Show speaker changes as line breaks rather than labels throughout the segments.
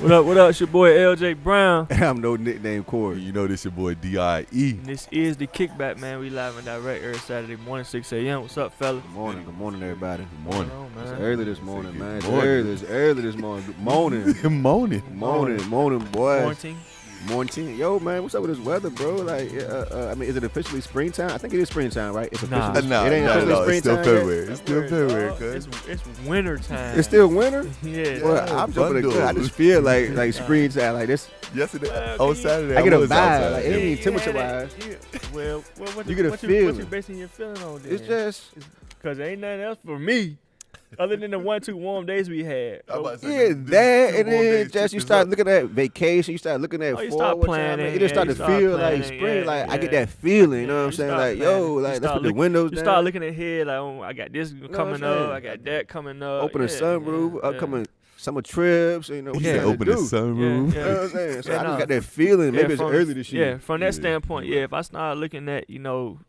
What up? What up? It's your boy LJay Brown.
I'm no nickname Corey.
You know this your boy D.I.E.
And this is the Kickback, man. We live and direct every Saturday morning, 6 a.m. What's up, fella?
Good morning, everybody.
Good morning.
Man.
It's early this morning, man. It's
morning.
early this morning. Good morning. morning, boys.
Quarantine.
Morning. Yo, man, what's up with this weather, bro? Like, I mean, is it officially springtime? I think it is springtime, right? It's
Nah.
officially. It ain't officially
It's still
springtime yet?
February. It's still February, cuz.
It's winter time.
It's still winter?
Yeah.
Well, I'm jumping the gun. I just feel like springtime, like this.
Yesterday,
Well,
on Saturday,
I get a
was
vibe.
outside.
Like, it ain't even temperature-wise.
Well, what
You get a
what
feeling.
you basing your feeling on? Then?
It's just.
Because there ain't nothing else for me other than the 1-2 warm days we had.
I'm about to say,
Yeah,
this
that,
two
and
more
then
days
just you
took
start
us
looking at vacation, you start looking at
Oh, you
fall,
start
what time,
planning,
it just start
yeah,
to
you start
feel like
planning,
spring.
yeah,
Like I
yeah.
get that feeling, you know what I'm
You
saying?
start
Like
planning.
yo,
You
like let's
start
put the
look-
windows
You
down.
start looking ahead, like, oh, I got this
what
coming
I'm saying?
up, I got that coming up.
Open the
Yeah,
sunroof,
yeah,
upcoming summer trips, you know.
He
What
said
you
open the
do.
sunroof.
Yeah,
You know what I'm saying? So
Yeah,
I
no.
just got that feeling. Maybe it's
from-
early this year.
Yeah, from that
Yeah,
standpoint,
you're
yeah. If I start looking at,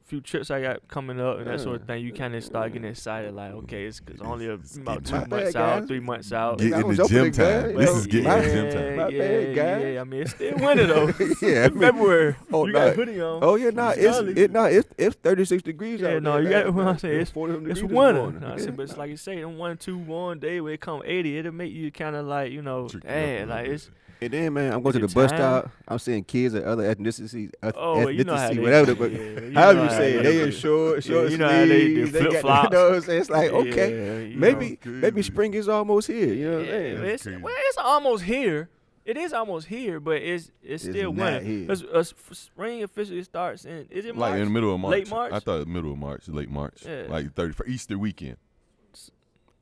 few trips I got coming up and that sort of thing, you kind of start getting excited, like, okay, it's only about 2
My
months
bad,
out,
guys.
3 months out.
Get
I
in
was
the
opening
gym
the
time.
gun.
This
Yo,
is getting
my-
in the gym time.
My bad, guys.
Yeah, I mean, it's still winter though.
Yeah, I mean,
February.
oh,
You
no.
got a hoodie on.
Oh yeah, nah, it's 36 degrees
Yeah,
out
no,
there.
you got what I'm saying. It's
40 degrees this
winter.
morning.
No, I said, but it's like you say, them 1-2 warm day when it come 80, it'll make you kind of like,
Trick you up a
hey,
little
like
bit.
it's.
And then, man, I'm going to
Is
the
it
bus
time?
stop. I'm seeing kids of other ethnicities,
Oh, well, you know how they,
whatever. But
yeah,
however
know
you
how
say it, they in
do.
short
you know how they do
sleeves, they got-
flip-flops.
You know what I'm saying? It's like, okay,
Yeah, you
maybe
know.
maybe spring is almost here. You know what I'm saying?
it's,
crazy.
well, it's almost here. It is almost here, but it's still
not
winter.
here.
'Cause, spring officially starts is it March?
Like in the middle of March.
Late March?
I thought it was middle of March, late March.
Yeah.
Like 31st, Easter weekend.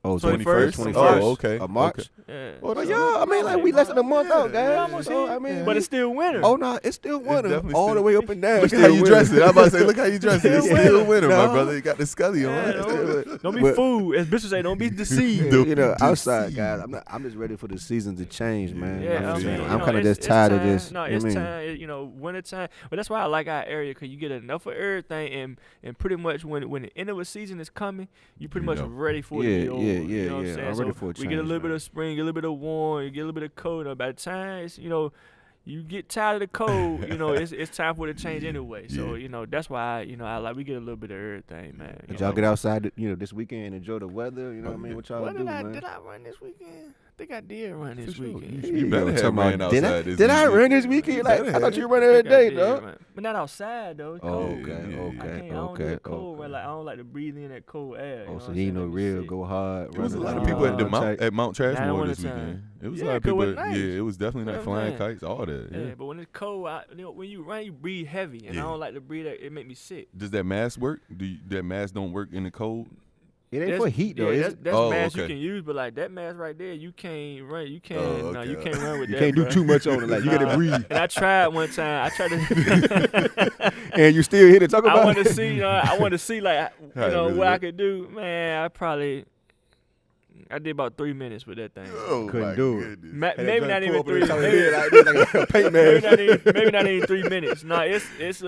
Oh,
21st,
21st.
Oh, okay.
Of March.
Okay.
Yeah.
Well, yeah, I mean, like we less than a month out, guys.
Almost
So,
here.
I mean,
But it's still winter.
oh no, it's still winter,
definitely
all
still-
the way up and down.
Look at
Still
how you
winter.
dress it. I'm about to say, look how you dress it. It's
Still
still
winter.
winter,
No.
my brother. You got the scully on.
Yeah,
It's
don't be
But-
fooled. As Bishop say, don't be deceived.
Don't
You know,
be
outside,
deceived.
guys. I'm just ready for the season to change, man.
Yeah,
I
I'm,
feel
saying,
you.
I'm kind of just
it's
tired of
time.
this.
No,
you
it's
know what I
time.
mean?
Winter time. But that's why I like our area, because you get enough of everything, and pretty much when the end of a season is coming, you pretty
You
much
know.
ready for it
Yeah,
to be over.
yeah,
You know what I'm
yeah.
saying?
I'm ready
So
for a
we get a
change,
little bit
man.
of spring, get a little bit of warm, you get a little bit of cold. And by the time it's, you get tired of the cold, it's time for it to change anyway. So,
Yeah.
that's why, I like we get a little bit of everything, man.
Did y'all get outside, this weekend and enjoy the weather? You know what I mean? What y'all
What
do,
did I
man?
run this weekend? I think I did run this
For sure.
weekend.
You better have
Talking
ran
about- did
outside this
Did I
weekend.
run this weekend? Like,
better
I thought
have.
you run every
think I
day,
did,
dog.
man. But not outside though. It's
Oh,
cold.
okay,
Yeah,
I
okay,
don't do
okay,
the cold.
okay.
Like, I don't like to breathe in that cold air.
Oh,
know
so
what
you
I'm
ain't no
saying? That be
real
sick.
go hard.
It was a
running
lot of
like
people at the
hard
Mount
type.
at Mount
Nah, I
Trashmore
don't
this
wanna
weekend.
time.
It was a
Yeah,
lot of
'cause it
people.
was nice.
Yeah, it was definitely like
Yeah,
flying
man.
kites, all that.
Yeah,
Yeah.
but when it's cold, when you run, you breathe heavy, and I
Yeah.
don't like to breathe. It make me sick.
Does that mask work? That mask don't work in the cold?
It ain't
That's-
for heat though.
Yeah,
is
that's,
it?
that's
Oh,
mask
okay.
you can use, but like that mask right there, you can't run. You can't.
Oh,
No, you
okay.
can't run with
You
that.
can't do
bruh.
too much on it. Like you gotta
Nah.
breathe,
And I tried one time. I tried to.
and you still here to talk
I
about.
want to see. I want to see like
How it really
what I
look.
could do. Man, I did about 3 minutes with that thing.
Oh,
Couldn't
my
do it.
goodness.
Maybe not even 3.
Like a paint
Maybe
mask.
maybe not even 3 minutes. No, it's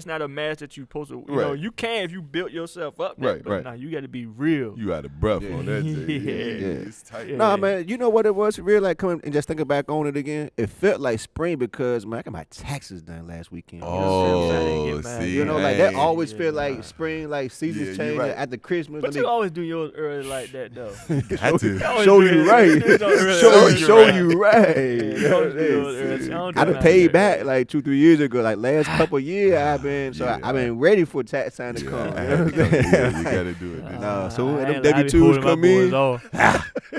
not a mask that you supposed to.
Right.
You can if you built yourself up.
Right,
but
right.
Nah, you got to be real.
You out of breath
Yeah.
on that. Thing.
Yeah.
It's tight.
Yeah.
Nah, man, you know what it was? Real like coming and just thinking back on it again. It felt like spring because man, I got my taxes done last weekend. You know what I'm saying?
I didn't
Oh,
get mad.
see,
You know, like that
hey.
always
Yeah,
feel
nah.
like spring, like seasons
Yeah, you
change
right.
after Christmas.
But you always do yours early like that though.
Got to.
always
show
do
you
it.
right.
You do it early.
show you right.
Yeah,
You
you
know
always
what I'm
do
saying?
yours early. I don't do
I
it
done
like
paid
that.
back like 2-3 years ago. Like last couple years I've been
Yeah.
I've been ready for tax time to
Yeah,
come.
I
You know
had
what
to
I'm
come.
saying?
Yeah, you gotta do it.
Nah, so
I
when them
ain't- I be
W2s
holding my
come
boys
in,
off.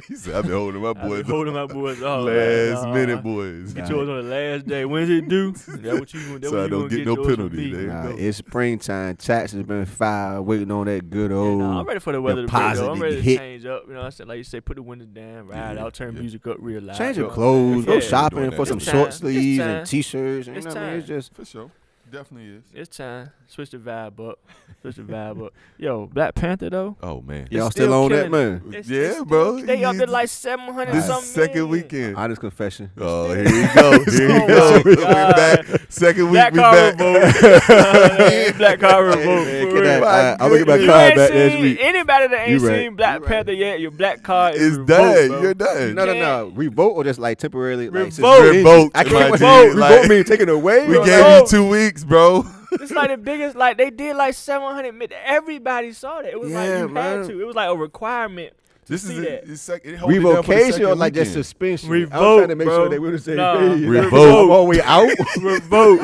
He said, I've been holding my
I be
boys
holding my boys off.
last
Nah.
minute, boys.
Get yours on the last day. When's it due? That's what you gonna. That's
So I
what you
don't
gonna
get
get
no
yours from
penalty,
me.
there you
nah,
go.
it's springtime. Taxes been filed, waiting on that good
Yeah,
old.
nah, I'm ready for the weather to break
deposit
though. I'm
to
ready to
hit.
change up. You know, I said like you say, put the windows down, ride
Yeah,
out, turn
yeah.
music up real loud.
Change
you
your
know.
clothes, go
Yeah.
shopping
Doing
for
that.
some
It's
short
time.
sleeves
It's
and
time.
t-shirts. And,
It's
you know what I mean? It's
time.
just
For sure. Definitely is.
It's time. Switch the vibe up. Switch the vibe up. Yo, Black Panther though.
Oh man.
Y'all
It's
still on that,
killing
man?
It's
Yeah,
still-
bro.
They up
You-
there like 700
This
something.
second
million.
weekend.
Honest confession.
Oh, here you go. Here you
Oh
go.
my
We
God.
back. Second week,
Black
we
car
back.
revolt. Black car
Hey,
revolt.
man,
for
can
real.
I'm gonna get my
You
car
ain't
back next
seen
week.
anybody that ain't
You right.
seen Black
You right.
Panther yet. Your black car is
It's
revoked,
done.
bro.
You're done.
No. Revolt or just like temporarily like
Revolt.
Revoked,
I
my
can't
G,
revolt.
like-
Revolt means taken away.
We
or
gave
like-
you 2 weeks, bro.
It's like the biggest. Like they did like 700. Everybody saw that. It was like
Yeah,
you
man.
had to. It was like a requirement.
This
see
is
that.
it's it hold it down for the
revocation or
second
like just
weekend.
suspension. I was
Revoke,
trying to make
bro.
sure they were the same
Nah.
page.
Revoke.
I'm all the way out.
Revolt.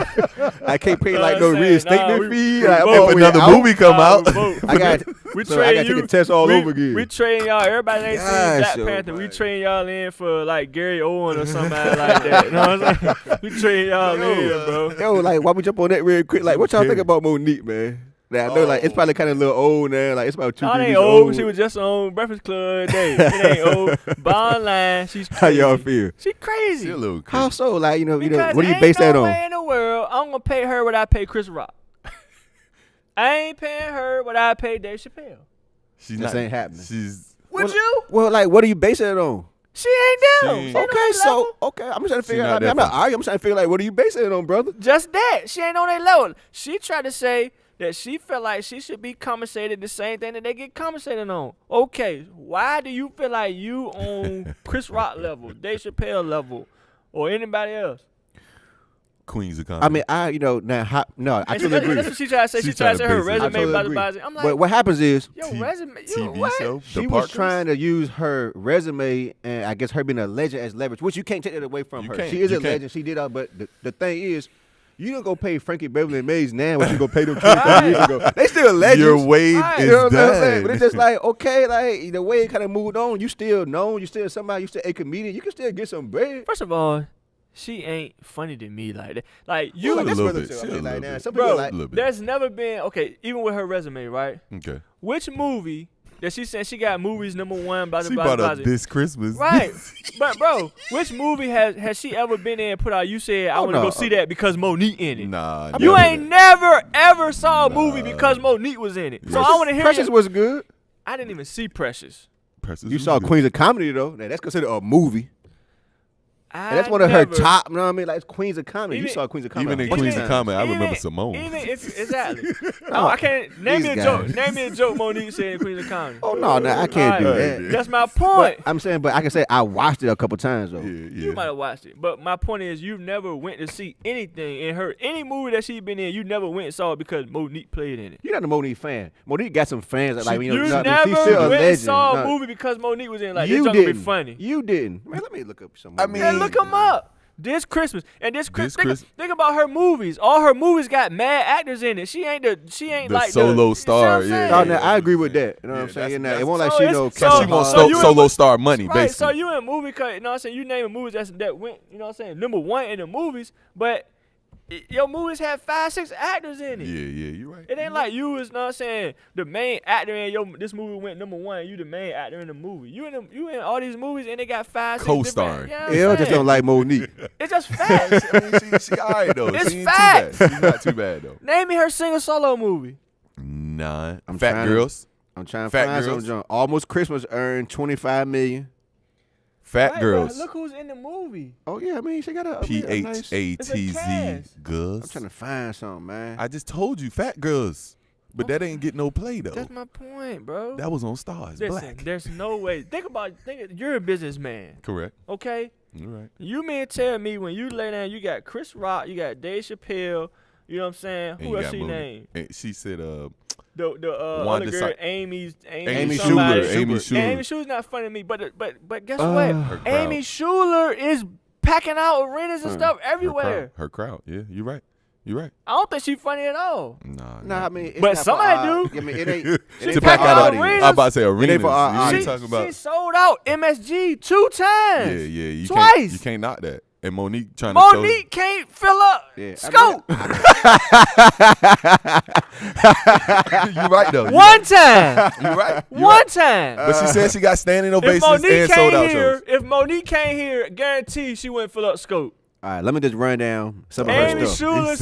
I can't pay
Know
like
what
no
I'm saying?
reinstatement
Nah,
fee.
we-
Like, I'm
revoke.
all
If
the way
another
out.
movie come out,
Revolt.
I got.
We
So I
train
gotta
you.
take the test all over again.
We train y'all. Everybody ain't seen
Gosh,
Black
yo,
Panther. We
man.
train y'all in for like Gary Owen or somebody like that. You know what I'm saying? We train y'all in, bro.
Yo, like, why we jump on that real quick? Like, what y'all think
Okay.
about Monique, man? Like, I know, like, it's probably kind of a little old now. Like, it's about 2
No, it
3
ain't
weeks
old. She was just on Breakfast Club today. It ain't old. Bottom line, she's
How
crazy.
y'all feel?
She crazy.
she a little
How so? Like,
Because
what do you
ain't
base that
no
on?
way in the world I'm gonna pay her what I pay Chris Rock. I ain't paying her what I pay Dave Chappelle.
She's
This
not
ain't happening.
She's
Would
Well,
you?
Well, like, what do you base that on?
She ain't
She
down.
ain't-
She ain't
Okay,
on that
so
level.
I'm just trying to figure
not
out.
that
I'm not
far.
arguing. I'm trying to figure like, what do you base it on, brother?
Just that. She ain't on that level. She tried to say that she felt like she should be compensated the same thing that they get compensated on. Okay, why do you feel like you on Chris Rock level, Dave Chappelle level, or anybody else?
Queens of Comedy.
I mean, no, I
And
totally agree.
That's what she tried to say.
She
She tried to say
trying
her
to base it.
I
resume
totally
by
agree.
the body. I'm like,
But what happens is
yo,
T-
resume. You
TV
what?
show.
she
The
was
Parkers?
trying to use her resume and I guess her being a legend as leverage, which you can't take that away from
You
her.
can't.
She is
You
a
can't.
legend. She did all, but the thing is, you don't go pay Frankie Beverly and Mays now what you go pay them 20 years ago. They still legends.
Your wave
Right.
is
You know what I'm
done.
saying? But it's just like, okay, like the way it kind of moved on, you still known, you still somebody, you still a comedian, you can still get some bread.
First of all, she ain't funny to me like that. Like
She
you,
a
Like, that's
little
relative.
bit.
I
She
mean,
a
like,
little
now,
bit.
some people
bro.
like,
little bit.
There's never been even with her resume, right?
Okay.
Which movie that she said she got movies number one? Blah
She
blah
brought
blah.
up this Christmas.
Right, but bro, which movie has she ever been in? And put out? You said I
Oh,
want to
no.
go see that because Monique in it.
Nah.
You
never.
ain't never ever saw a movie because Monique was in it. So I want to hear.
Precious
you.
was good.
I didn't even see Precious.
Precious
You
was
saw
good.
Queens of Comedy though. Now that's considered a movie. And that's one of her top. You know what I mean? Like it's Queens of Comedy. You
Even-
saw Queens of Comedy.
Even in
a bunch
Queens of
times.
Comedy, I
Even-
remember Simone.
Even if exactly,
No,
I can't name me
these
a joke.
guys.
Name me a joke Monique said in Queens of Comedy.
Oh no, I can't do
Alright.
that.
That's my point.
I'm saying, but I can say I watched it a couple times though.
Yeah,
You might have watched it, but my point is, you never went to see anything in her, any movie that she been in. You never went and saw it because Monique played in it.
You're not a Monique fan. Monique got some fans that like
you
know,
never
she's still a
went and
legend.
saw a
No,
movie because Monique was in it. Like,
you
this gonna be
didn't.
funny.
You didn't. Man, let me look up some.
I
movies.
mean-
Yeah, look them up. This Christmas and this
This
Christmas.
Christ-
Think about her movies. All her movies got mad actors in it. She ain't
The
like
solo
the, you see
star,
what I'm
yeah.
saying?
No, now I agree with that. You know what
Yeah,
I'm saying?
that's-
It won't like
so
she
it's-
know.
so-
She
Kevin
wants
Hart.
so you
solo star money,
Right,
basically.
so you in movie cut, you know what I'm saying? You naming movies that went, you know what I'm saying, number one in the movies, but your movies had 5-6 actors in it.
Yeah, you're right.
It ain't like you was, you know what I'm saying, the main actor in this movie went number one, you the main actor in the movie. You in all these movies and they got 5-6
Co-starring.
different- you know what I'm
Elle just
saying?
don't like Monique.
It's just facts.
I mean, she all right, though.
It's
she ain't
facts.
too bad. She's not too bad, though.
Name me her single solo movie.
Nah.
I'm
Fat
trying to-
Girls.
I'm trying to
Fat
find
Girls.
some. Almost Christmas earned $25 million.
Fat
Right,
Girls.
bro, look who's in the movie.
Oh yeah, I mean she got a nice.
It's a
PHATZ
cast.
Girls.
I'm trying to find something, man.
I just told you, Fat Girls. But that ain't get no play, though.
That's my point, bro.
That was on Stars
Listen,
Black.
there's no way. You're a businessman,
Correct.
okay?
You're right.
You mean tell me when you lay down, you got Chris Rock, you got Dave Chappelle, you know what I'm saying?
And
Who
you
else
got
she
Mooney.
named?
And she said,
The
Wanda
other girl,
Sy-
Amy
Amy
somebody.
Schumer. Amy Schumer.
Amy Schumer's not funny to me, but guess
Her
what?
crowd.
Amy Schumer is packing out arenas and stuff
Her
everywhere.
crowd. Yeah, you're right. You're right.
I don't think she's funny at all.
Nah, I mean, it's
But
not for
somebody
our-
do.
I mean, it ain't. It
She
ain't
To
for
pack
pack
our
out
out
audience.
arenas.
I about to say arenas.
for our
You ain't
audience.
talking about.
She sold out MSG 2 times.
Yeah. You
Twice.
Can't, you can't knock that. And Monique trying to show.
Monique can't fill up
Yeah, I
scope.
You're right though.
One time.
You're right. You're
One
right.
time.
But she said she got standing
If
ovations
Monique
and sold
came
out
here,
shows.
if Monique came here, guarantee she wouldn't fill up scope.
All right, let me just run down some of her
Amy
stuff.
Schuler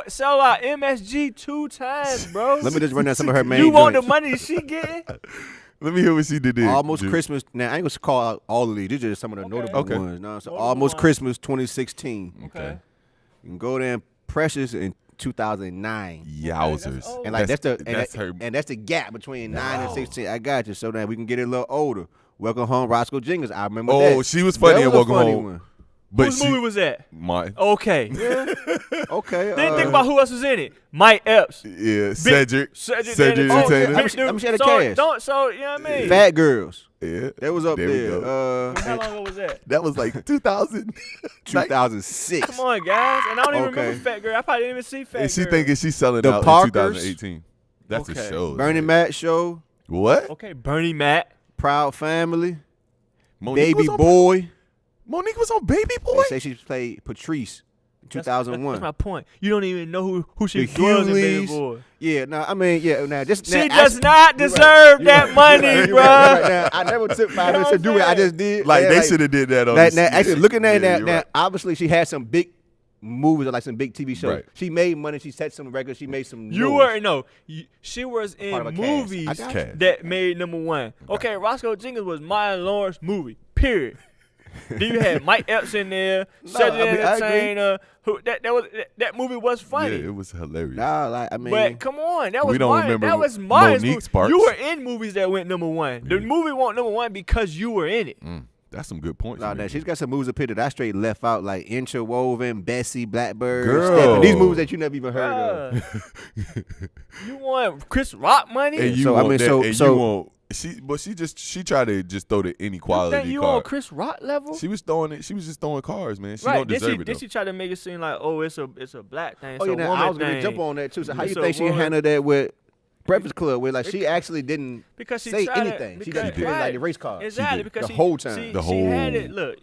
sell out MSG 2 times, bro.
Let me just run down some of her main
You want the
joints.
money she getting?
Let me hear what she did there.
Almost
Drew.
Christmas. Now, I ain't going to call out all of these. These are just some of the notable
Okay.
ones. No, so
Notable
Almost
ones.
Christmas 2016.
Okay.
You can go there and Precious in 2009.
Yowzers.
old.
And like that's the
her.
and that's the gap between 9 and 16. I got you. So that we can get it a little older. Welcome Home, Roscoe Jenkins. I remember that.
Oh, she was funny
That
in
was a
Welcome
funny
Home.
one.
But
Whose movie was that?
Mine.
Okay.
Okay.
Then think about who else was in it. Mike Epps.
Yeah, Cedric.
Cedric
Cedric
Dennis.
Entertainer.
How much- how much she had a
so
cast?
So you know what I mean?
Fat Girls.
Yeah.
That was up
There we
there.
go.
How long ago was that?
That was like 2000.
2006.
Come on, guys. And I don't even
Okay.
remember Fat Girl. I probably didn't even see Fat
And she
Girl.
thinking she's selling
The
out
Parkers.
in 2018. That's
Okay.
a show.
Bernie Mac Show.
What?
Okay, Bernie Mac.
Proud Family.
Monique
Baby
was on,
Boy.
Monique was on Baby Boy?
They say she played Patrice in
That's
2001.
my point. You don't even know who she
The
was in Baby
Hughleys.
Boy.
Yeah, no, I mean, yeah, now just
She
now,
does
I-
not
you're right,
deserve
you're
that
right,
money,
you're
bruh.
right, you're right. Now, I never took 5 minutes to
You know
do
what
it. I
I'm
just did.
Like,
Yeah,
they should have did that on
Now,
the
actually, looking at
yeah,
that,
you're
now,
right.
obviously, she had some big movies or like some big TV shows.
Right.
She made money. She set some records. She made some.
You
noise.
weren't know. She was
Part of a
in
cast. I
movies
got
you.
that made #1. Okay, Roscoe Jenkins was Maya Lawrence movie. Period. Then you had Mike Epps in there, Cedric
I mean, I agree.
Entertainer. That movie was funny.
Yeah, it was hilarious.
Nah, like I mean,
But come on, that was
don't
Maya.
remember
That was Maya's
Monique
movie.
Sparks.
You were in movies that went #1. The movie went #1 because you were in it.
That's some good points.
nah,
you
nah,
made.
she's got some movies up here that I straight left out, like Interwoven, Bessie, Blackbird,
Girl.
Stephanie. These movies that you never even heard of.
Bruh. You want Chris Rock money?
And you
So, I
want
mean,
that,
so-
and
so-
you want she tried to just throw the
You
inequality
think you
card.
on Chris Rock level?
She was throwing it. She was just throwing cards, man. She
Right?
don't deserve it
Did
though.
she try to make it seem like, oh, it's a black thing, it's
Oh yeah,
a
now,
woman
I was gonna
thing?
jump on that too. So how
It's
you
a
think she
woman-
handled that with Breakfast Club? Where like she actually didn't
Because she
say
tried
anything.
To,
She
because,
just played like the race card.
Exactly,
did.
because
The
she,
whole time.
She,
The
she had
whole-
it. Look,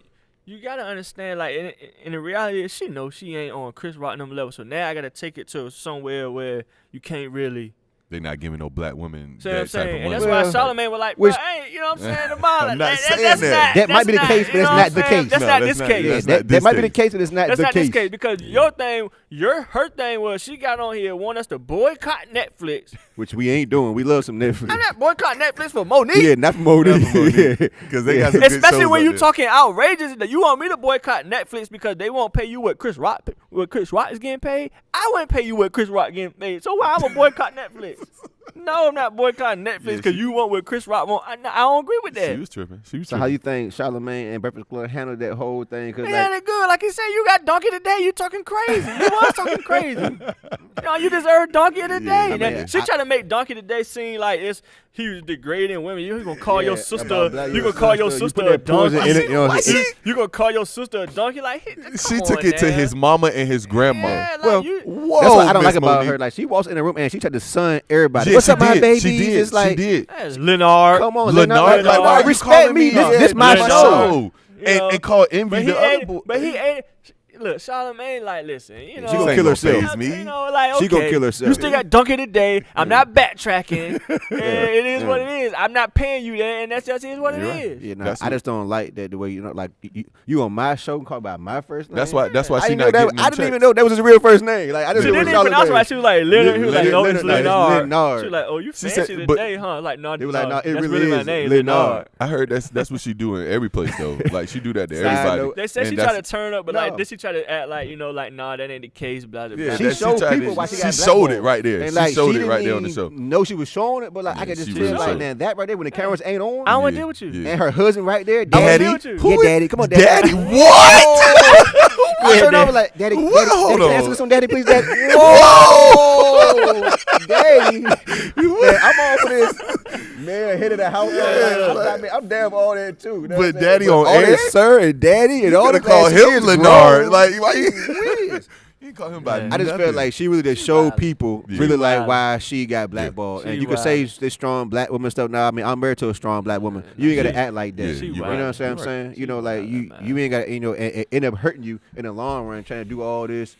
you gotta understand. Like in the reality, she knows she ain't on Chris Rock level. So now I gotta take it to somewhere where you can't really.
They not giving no black women
See what I'm
that type of
saying? And
money.
that's
Well,
why Charlamagne was like,
which-
bro, hey, you know what I'm saying? About
I'm
it.
not saying
that's
that.
That might be the case, but
you
that's
know
not
what
the
I'm saying?
case.
That's
No,
not
that's
this
not-
case.
that's
that
this
might be the
case.
case, but it's not
That's
the
not
case.
this case because your thing, her thing was she got on here want us to boycott Netflix.
Which we ain't doing. We love some Netflix.
I'm not boycott Netflix for Monique.
Yeah, not for Monique.
Because they got some good
Especially
shows
when
out
you
there.
talking outrageous that you want me to boycott Netflix because they won't pay you what Chris Rock is getting paid. I wouldn't pay you what Chris Rock getting paid. So why I'm gonna boycott Netflix? No, I'm not boycotting Netflix
Yeah,
because
she-
you want what Chris Rock want. I don't agree with that.
She was tripping. She was
So
tripping.
how you think Charlamagne and Breakfast Club handled that whole thing? Cause
Yeah,
like,
they good. Like you said, you got donkey today. You talking crazy. You was talking crazy. You deserve donkey of the day.
I
Now,
mean,
she try to make donkey today seem like he was degrading women. You gonna call your
Yeah,
sister?
about black-
You gonna call your
you
sister
put
a
that poison
donkey?
in it, you know what I'm saying?
You gonna call your sister a donkey? Like
She
come
took
on
it to
now.
his mama and his grandma.
Yeah, like
Well,
you,
Whoa,
that's what I don't
Miss
like about
Monique.
her. Like she walks in the room and she tried to sun everybody.
Yeah,
What's
she
up, my
did.
baby?
She did.
It's like,
she did.
that's Leonard.
come on,
Leonard,
Leonard. Like,
why are you
respect
calling
me.
me
This my
Leonard?
show.
You know,
And call Envy
But he
the other
ain't.
boy.
But he ain't. Look, Charlamagne, like, listen, you know,
She gonna
ain't
kill
gonna
herself.
faze me.
You know, like, okay,
She gonna kill herself.
You still got donkey today. I'm not backtracking. It is what it is. I'm not paying you that, and that's just is what
You're
it
right.
is.
Yeah, nah,
That's
I
what-
just don't like that the way like you on my show call by my first name.
That's why. That's why
I
she
didn't know
not
that.
getting them
I didn't even
checks.
know that was his real first name. Like I just
She
knew it
didn't
was
even pronounce it right.
Charlamagne.
She was like, Leonard. He was like, no, it's
Leonard.
Leonard. She was like, oh, you
She
fancy
said- but-
today, huh? Like, no,
They were like, no, it
that's
really
really my
is
name,
Leonard.
Leonard.
I heard that's what she do in every place though. Like she do that to
Side
everybody.
note,
They said
And
she
that's-
tried to turn up, but
No.
like, did she try to act like, like, nah, that ain't the case, blah, blah, blah.
Yeah,
She
that
showed
tried to-
people why she
she
got
showed
blackballed.
it right there.
And
She
like,
showed
she
it right
didn't
there on the
even
show.
know she was showing it, but like I
Yeah,
could just
she
tell
really
like,
showed
man, that right there when the cameras ain't on.
I don't want to
Yeah,
deal with you.
yeah.
And her husband right there,
I
daddy.
wanna deal with you.
Yeah, daddy, come on, daddy.
Daddy, what?
I turned
Daddy.
over like, daddy,
What?
daddy,
Hold
daddy, can I
on.
answer this one, daddy, please, daddy. Whoa, daddy. Man, I'm all for this. Man, head of the house. I mean, I'm down for all that too. You know what I'm
But
saying?
daddy on
all
air?
that, sir, and daddy, and all
Coulda
the
called him Leonard. Like why you?
Weird.
You call him by.
I just
nothing.
felt like she really just showed people
Yeah.
really
She
like
wild.
why she got blackballed.
She
And you could say this strong black woman stuff. Nah, I mean I'm married to a strong black woman. You ain't gotta
She-
act like that.
Yeah,
she
you're
You
right.
know what I'm
You're
saying?
right.
You know,
She
like
wild,
you
man.
you ain't gotta and end up hurting you in the long run trying to do all this.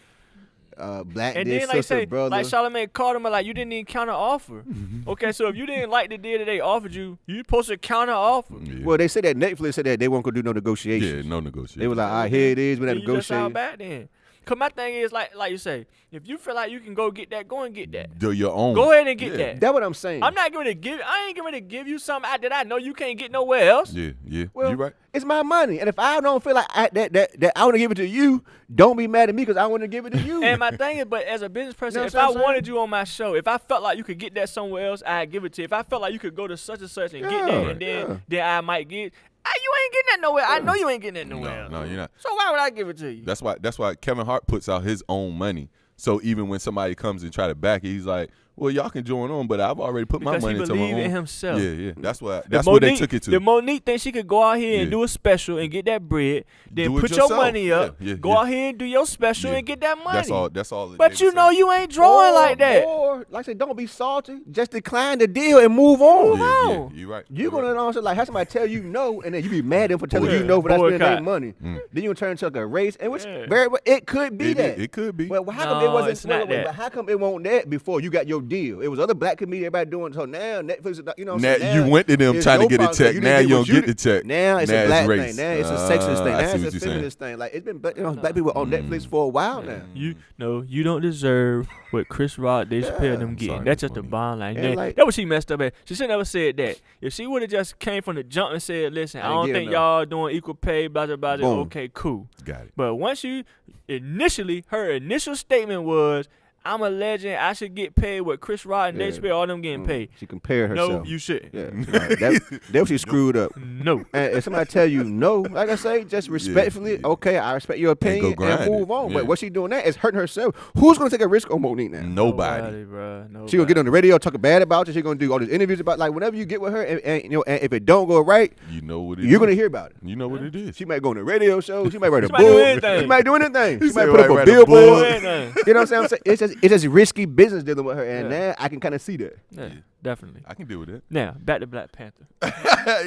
black
And
this,
then, like
sister,
say,
brother.
like Charlamagne called him, like you didn't even counter offer. Okay, so if you didn't like the deal that they offered you, you supposed to counter offer.
Yeah.
Well, they said that Netflix said that they weren't gonna do no negotiations.
Yeah, no negotiation.
They were like, all right, here it is. We're not
Then you just sound
negotiating.
bad then. Cause my thing is like you say, if you feel like you can go get that, go and get that.
do your own.
Go ahead and get
Yeah.
that.
That's what I'm saying.
I ain't going to give you something that I know you can't get nowhere else.
Yeah, yeah.
Well,
you right.
It's my money, and if I don't feel like that I want to give it to you, don't be mad at me because I want to give it to you.
And my thing is, but as a business person,
You know
if
what
I
I'm saying?
wanted you on my show, if I felt like you could get that somewhere else, I'd give it to you. If I felt like you could go to such and such and get that, and then I might get. You ain't getting that nowhere. I know you ain't getting that nowhere else.
No, you're not.
So why would I give it to you?
That's why Kevin Hart puts out his own money. So even when somebody comes and try to back it, he's like, "Well, y'all can join on, but I've already put my
Because
money
he
into my
believe
own."
in himself.
Yeah, yeah. That's what they took it to.
The Monique thinks she could go out here and
Yeah.
do a special and get that bread, then
Do it
put
yourself.
your money up,
Yeah, yeah,
go
yeah.
out here and do your special
Yeah.
and get that money.
That's all.
But you know you ain't drawing like that.
Or like I said, don't be salty. Just decline the deal and move on.
Yeah, you're right.
You're gonna also like have somebody tell you no, and then you be mad at them for telling
Yeah.
you no for not spending their
Boycott.
money. Then you turn into like a race, and which
Yeah.
very well, it could be that.
It could be.
Well, how come
No,
it wasn't?
it's not that.
But how come it wasn't that before you got your deal? It was other black comedians, everybody doing. So now Netflix, is, you know, what I'm
Now
saying?
you went to them
it's
trying to
your
get a
problem. So
check. Now
didn't
you
what
don't get the check.
Now it's
Now
a
it's
black
race.
thing. Now it's a sexist thing.
I
Now
see
it's
what
a
you're saying.
feminist thing. Like it's been black people on Netflix for a while now.
You don't deserve what Chris Rock, Dave Chappelle them getting.
sorry,
That's just the
funny.
bottom line.
Yeah,
That-
like-
that's what she messed up at. She should never said that. If she would have just came from the jump and said, "Listen, I
I ain't
don't
getting
think
enough.
y'all doing equal pay, blah blah blah."
Boom.
Okay, cool.
Got it.
But once her initial statement was, "I'm a legend. I should get paid what Chris Rock and Dave
Yeah.
Chappelle, all them getting paid."
She compared herself.
No, you shouldn't.
Yeah, like, that what she screwed up.
No.
And if somebody tell you no, like I say, just respectfully,
yeah.
okay, I respect your opinion and,
grind
move
it.
on.
Yeah.
But what she doing now is hurting herself. Who's gonna take a risk on Monique now?
Nobody.
Bruh. Nobody.
She gonna get on the radio, talk bad about you. She gonna do all these interviews about like whenever you get with her, and you know, and if it don't go right,
You know what it is.
you're gonna hear about it.
You know what it is.
She might go on the radio show. She might write a
She might do
book.
anything.
She might do anything. She might
said
put up
right,
a
write a
billboard.
book.
You know what I'm saying? It's just risky business dealing with her, and now I can kind of see that.
Yeah, definitely.
I can deal with that.
Now back to Black Panther.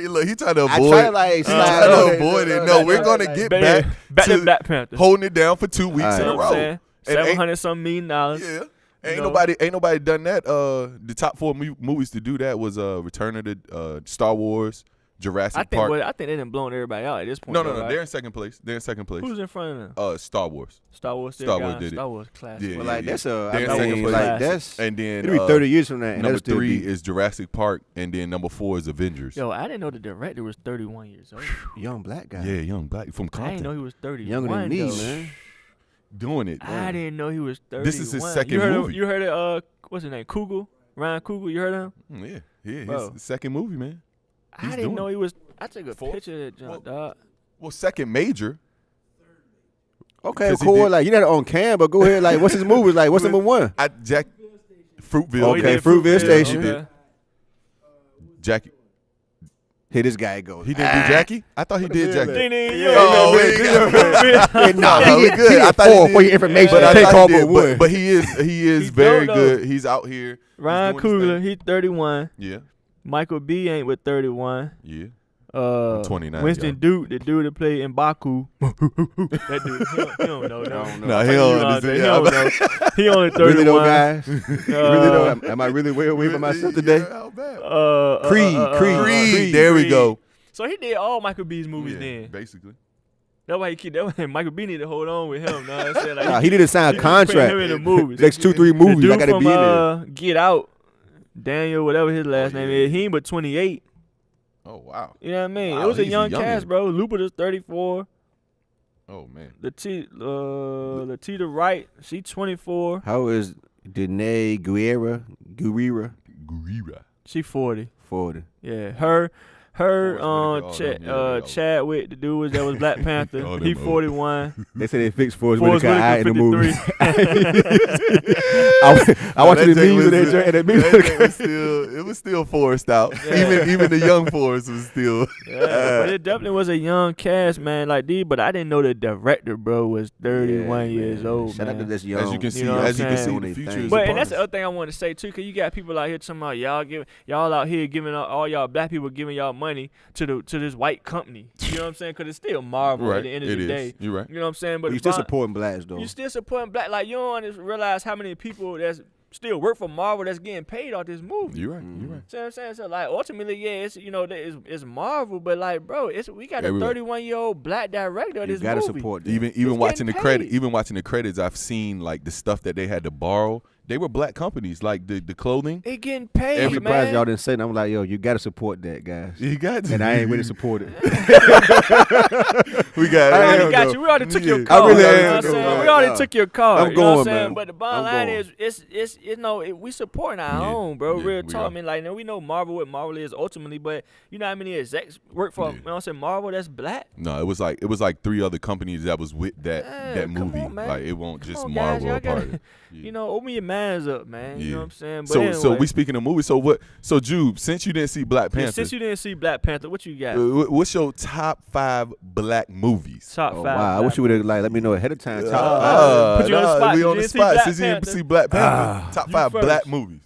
Look, he trying to
I
avoid.
try to like
he
slide
trying
on
to
it.
avoid it. No, we're gonna get back
to
to
Black Panther.
holding it down for 2 weeks
All
in
You
a
know what I'm
row.
saying?
And ain't-
$700 million.
Yeah. Ain't
know?
nobody done that. The top 4 movies to do that was Return of the Star Wars, Jurassic Park.
I think they done blown everybody out at this point.
No,
though, right?
they're in second place.
Who's in front of them?
Star Wars.
Star Wars.
Star Wars did it.
Star Wars classic.
Yeah,
Well, like that's
They're
I
in second
mean,
place.
like that's
And then
it'll be 30 years from now. And
number
that'll still
3
be
is Jurassic Park, and then number 4 is Avengers.
Yo, I didn't know the director was 31 years old.
young black guy.
Yeah, young black from
I
Compton.
didn't know he was 31.
Younger than me,
though.
man.
Doing it.
I didn't know he was 31.
This is his second
you heard
movie.
You heard of what's his name? Kugel? Ryan Kugel. You heard of him?
Yeah,
Bro.
his second movie, man. He's
I didn't
doing
know
it.
he was. I took a
Fourth?
picture of that junk,
Well,
dog.
Well, second major.
Okay,
'Cause he
cool.
did-
Like you're not on cam, but go ahead. Like, what's his movies? Like, what's number 1?
Fruitville.
Oh, he
Okay,
did
Fruitville Station.
Okay.
Jackie.
Here this guy goes.
He didn't do Jackie? I thought he did Jackie.
Ding, ding,
Yeah,
yo.
Oh, we ain't got-
Nah,
No, we good.
He
I
did
thought he
4
did.
for your information.
But I
Take
thought
all
he
but
did.
1.
But he is
He's
very
dope, though.
good. He's out here.
Ryan
He's doing his
Coogler,
thing.
he's 31.
Yeah.
Michael B ain't with 31.
Yeah. 29,
Winston
y'all.
Duke, the dude that played in Baku. That dude, he don't know.
don't know.
No, he
He
don't
don't
understand.
know. He only 31.
Really though, guys. Really though, am I really way away from myself today?
Yeah, how bad?
Creed.
There we go.
So he did all Michael B's movies then.
Basically.
That's why Michael B need to hold on with him. Know what I'm saying? Like,
Nah, he didn't sign a
put
contract.
him in the movies.
Next 2-3
The
movies,
dude
I gotta
from
be in there.
Get Out, Daniel, whatever his last name is, he ain't but 28.
Oh, wow.
You know what I mean?
Wow,
It was a
he's a
young
youngin'.
cast, bro. Lupita's 34.
Oh, man.
Latita Wright, she 24.
How is Danae Guerra?
Gurira.
She 40.
40.
Yeah, Chadwick, the dude that was Black Panther.
All
He
them
41.
They said they fixed Forrest
Forrest
Whitaker eye in the
Whitaker,
movie.
53.
I watched the memes of that joint, and
It was still Forrest out.
Yeah.
Even the young Forrest was still.
Yeah, but it definitely was a young cast, man, like these. But I didn't know the director, bro, was 31 years old,
Shout out to
man.
this young.
As you can see,
know what I'm
the
saying?
future is
But
upon
and that's
us.
the other thing I want to say too, cause you got people out here talking about y'all out here giving all y'all black people giving y'all money. money to this white company. You know what I'm saying? Because it's still Marvel
Right.
at the end of
It
the
is.
day.
You're right.
You know what I'm saying? But
you still supporting blacks though.
You still supporting black. Like, you don't realize how many people that's still work for Marvel that's getting paid off this movie.
You're right. You're right.
See what I'm saying? So, like, ultimately, yeah, it's, you know, it's Marvel, but, like, bro, we got a
Everywhere.
31-year-old black director of
You
this
gotta
movie.
support them.
Even
It's
watching the
getting
credit,
paid.
I've seen like the stuff that they had to borrow. They were black companies, like the clothing.
It getting paid,
I'm surprised
man.
y'all didn't say that. I'm like, yo, you gotta support that, guys.
You got to.
And I ain't really support it.
We got.
I
I
already
am,
got
though.
you. We already took your
Yeah.
card.
I really
you know
am,
what I'm
though,
saying?
man.
We already
Nah.
took your card.
I'm
you know what
going,
I'm saying?
man.
But the bottom
I'm
line
going.
is, it's you know, we supporting our
Yeah.
own, bro.
Yeah,
Real
we
talk.
are.
I mean, like, we know Marvel what Marvel is ultimately, but you know how many execs work for,
Yeah.
you know what I'm saying, Marvel that's black?
No, it was like 3 other companies that was with that
Yeah, come
movie.
on, man.
Like it won't
Come
just
on,
Marvel
guys, y'all
a part of
gotta-
it. Yeah.
You know, open your minds up, man. You know
Yeah.
what I'm saying? But
So
anyway,
we speaking of movies. So what? So Jude, since you didn't see Black
yeah,
Panther,
since you didn't see Black Panther, what you got?
what's your top 5 black movies?
Top
Oh,
5.
wow, I wish you would have like let me know ahead of time. Top
Uh,
five.
Put you on the spot.
We
You
on the
didn't see
spot
Black
since you didn't
Panther?
see Black Panther. Top
You
5
first.
black movies.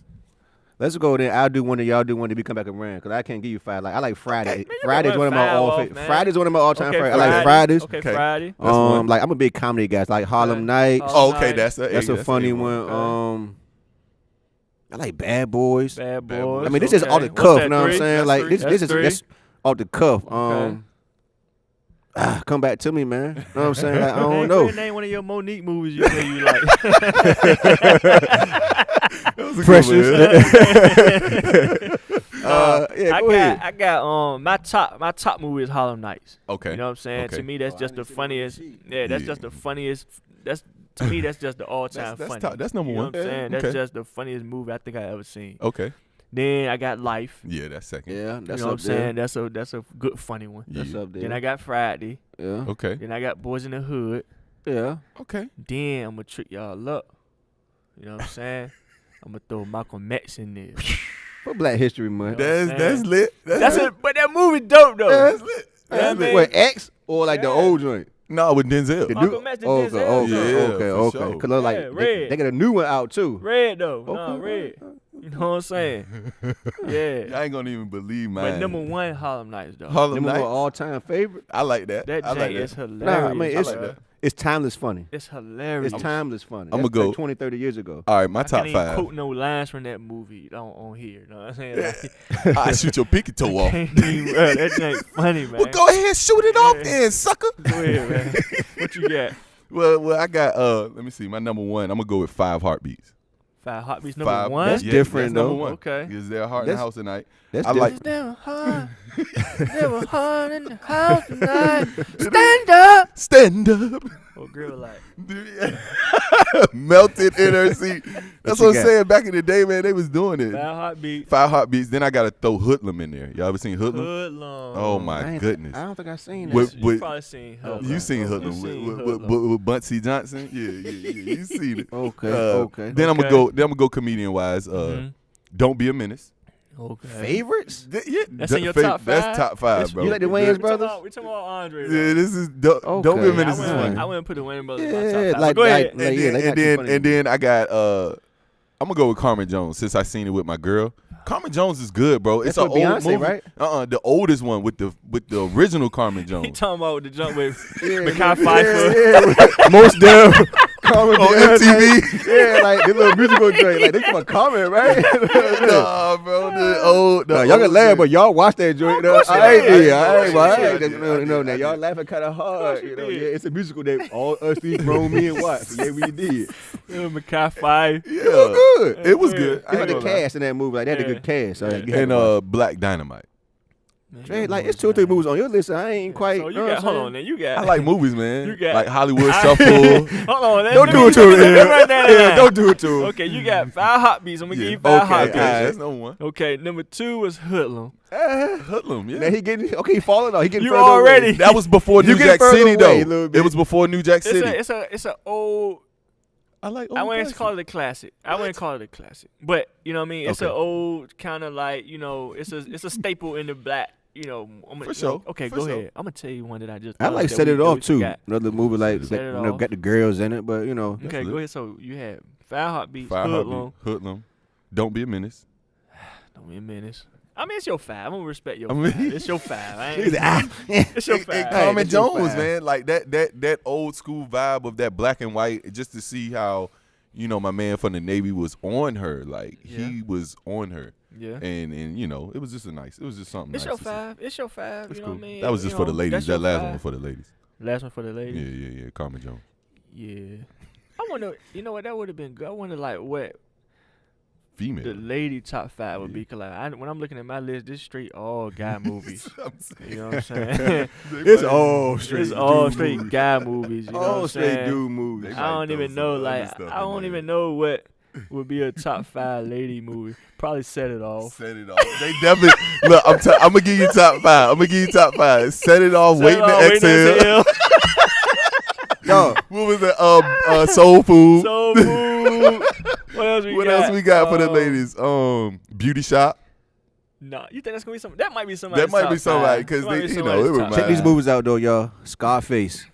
Let's go then. I'll do one and y'all do one. Then we come back around because I can't give you 5. Like I like Friday.
Man, you
Friday's
can
one of
run
my
5
all
off,
favorite.
man.
Friday's one of my all time
Okay,
favorites. I like Fridays.
Okay,
Okay.
Friday.
That's one.
Like I'm a big comedy guy. Like Harlem
Okay.
Nights.
Harlem
Oh, okay,
Nights.
That's a funny one.
Okay.
I like Bad Boys.
Bad
Bad
Boys.
Boys.
I mean, this is
okay.
off the
What's
cuff.
that,
You know what I'm
3?
saying?
That's
Like
3.
this
That's
is
3.
that's off the cuff.
Okay.
Come back to me, man. You know what I'm saying? Like, I don't
Name-
know.
Name one of your Monique movies you say you like.
That was a
Precious.
good one.
Yeah, go ahead.
I got my top movie is Harlem Nights.
Okay.
You know what I'm saying?
Okay.
To me, that's just the funniest. Yeah, that's
Yeah.
just the funniest. That's to me, that's just the all-time
That's
funny.
top- that's number
you know
one.
What I'm
Yeah,
saying?
okay.
That's just the funniest movie I think I ever seen.
Okay.
Then I got Life.
Yeah, that's second.
Yeah,
You
that's
know what I'm
up there.
saying? That's a good funny one.
Yeah.
That's up there.
Then I got Friday.
Yeah.
Okay.
Then I got Boys in the Hood.
Yeah.
Okay.
Then I'm gonna trick y'all up. You know what I'm saying? I'm gonna throw Malcolm X in there.
For Black History Month.
Yeah.
That's lit.
That's
lit.
it. But that movie dope though.
That's lit.
Yeah,
That's
man.
lit.
What, X or like the
Yeah.
old joint?
No, with Denzel.
The
Malcolm
new-
X, the
okay,
Denzel
okay,
joint.
Yeah,
okay,
for
okay.
sure.
Cause look like
Yeah,
they
Red.
got a new one out too.
Red though.
Okay.
Nah, red. You know what I'm saying? Yeah.
I ain't gonna even believe mine.
But number 1, Harlem Nights though.
Harlem
Number one
Nights.
all time favorite.
I like that.
That
I like
jank
that.
is hilarious.
Nah, I mean
I
it's
like that.
it's timeless funny.
It's hilarious.
It's timeless funny.
I'ma
That's
go-
like 20, 30 years ago.
All right, my
I
top
can't even
5.
quote no lines from that movie on here. You know what I'm saying? Like,
I shoot your pinky toe off.
can't even, bro, that jank funny, man.
Well, go ahead, shoot it off
Yeah.
then, sucker.
Go ahead, man. What you got?
Well, I got let me see. My number 1. I'm gonna go with 5 Heartbeats.
5 Heartbeats number
5.
1.
That's different,
number
though.
1.
Okay.
Is there a heart in the
That's-
house tonight?
That's
I like.
It's never hard. Never hard in the house tonight. Stand up.
Stand up.
Oh, girl, like.
Melted in her seat. That's
you
what I'm
got?
saying. Back in the day, man, they was doing it.
5 Heartbeats.
5 Heartbeats. Then I gotta throw Hoodlum in there. Y'all ever seen Hoodlum?
Hoodlum.
Oh my goodness.
I don't think I've seen that.
With-
You probably seen Hoodlum.
You seen
You
Hoodlum
seen
with
Hoodlum.
with Bunsey Johnson? Yeah. You seen it.
Okay,
Uh,
okay.
Then I'm
Okay.
gonna go comedian wise.
Mhm.
Don't be a menace.
Okay.
Favorites?
Yeah,
That's in your top
That's
5?
top 5, bro.
You like the
We
Wayans
talking
brothers?
about- We talking about Andre.
Yeah,
though.
this is don't be a
Okay.
menace.
I
is
wouldn't-
funny.
I wouldn't put the Wayans brothers in my
Yeah,
top 5.
like-
Go ahead.
like- yeah, they got too funny.
And then I got I'm gonna go with Carmen Jones since I seen it with my girl. Carmen Jones is good, bro. It's
That's
an
with
old
Beyonce,
movie.
right?
The oldest one with the original Carmen
He
Jones.
talking about the jump with
Yeah,
Mekhi Phifer.
yeah. Most them. Comment
On MTV.
Yeah, like the little musical joint. Like they come a comment, right?
Nah, bro. The old.
Nah, y'all can laugh, but y'all watch that joint.
Of course you
I ain't
did.
yeah, I ain't. Well,
Of
I
course
ain't.
you
You
did.
know,
I
now
did.
y'all laughing kind of hard.
you
You know,
did.
yeah, it's a musical that all us three grown men watch. So yeah, we did.
Mekhi Phifer.
Yeah,
Good.
it was
Yeah.
good.
It's
I
like
ain't
the
gonna lie.
cast in that movie. Like they had a
Yeah.
good cast. So like, you
And
had to watch.
Black Dynamite.
Dre, like it's 2 or 3 movies on your list. I ain't quite.
So you
know
got,
what
hold
I'm
on, then you got.
I like movies, man.
You got-
like Hollywood
I-
Shuffle.
Hold on,
Don't do it to
let me
him.
run down the
Yeah,
line.
don't do it to him.
Okay, you got 5 Heartbeats. I'm gonna give you 5
Okay,
Heartbeats.
alright.
That's number 1.
Okay, number 2 was Hoodlum.
Hoodlum, yeah.
Now he getting okay. He falling off. He getting
You
further
already-
away.
That was before
You
New
get
Jack
further
City,
away a
though.
little
It
bit.
was before New Jack City.
It's a old.
I like old
I wouldn't
classics.
call it a classic. I wouldn't call it a classic. But you know what I mean. It's
Okay.
an old kind of like it's a staple in the black.
For sure.
Okay,
For
go
sure.
ahead. I'm gonna tell you one that I just.
I
thought
like
that
Set
we-
It
that
Off
we
too.
forgot.
Another movie like
Set It
got the girls in it, but you know.
Okay,
lit.
go ahead. So you had 5 Heartbeats,
5
Hoodlum.
Heartbeat, Hoodlum. Don't be a menace.
Don't be a menace. I mean, it's your five. I'm gonna respect your
I mean-
five. It's your five. I
He's
ain't,
like,
it's your
And
five.
Carmen
that's your
Jones,
five.
man, like that old school vibe of that black and white, just to see how, my man from the Navy was on her, like he was on her,
Yeah.
and it was just something.
It's
nice
your
to see.
five. It's your five.
That's
You know
cool.
what I mean?
That was just for the ladies.
that's
That
your
last
five.
one was for the ladies.
Last one for the ladies.
Yeah, Carmen Jones.
Yeah. I wonder. You know what? That would have been good. I wonder like what
Female.
the lady top five would be. Cause like when I'm looking at my list, this straight all guy movies. You know what I'm saying?
it's all straight.
It's all
dude
straight
movies.
guy movies. You know what
All
I'm
straight
saying?
dude movies.
I don't even know. Like I don't even know what would be a top five lady movie. Probably Set It Off.
Set it off. They definitely look. I'm gonna give you top five. Set it off.
Set It
Waiting
Off,
to exhale.
Yo,
What was it? Soul food.
Soul Food. What else we
What
got?
else we got for the ladies? Beauty shop.
Nah, you think that's gonna be something? That might be somebody.
That might be somebody because they, it reminds.
check these movies out though, y'all. Scarface,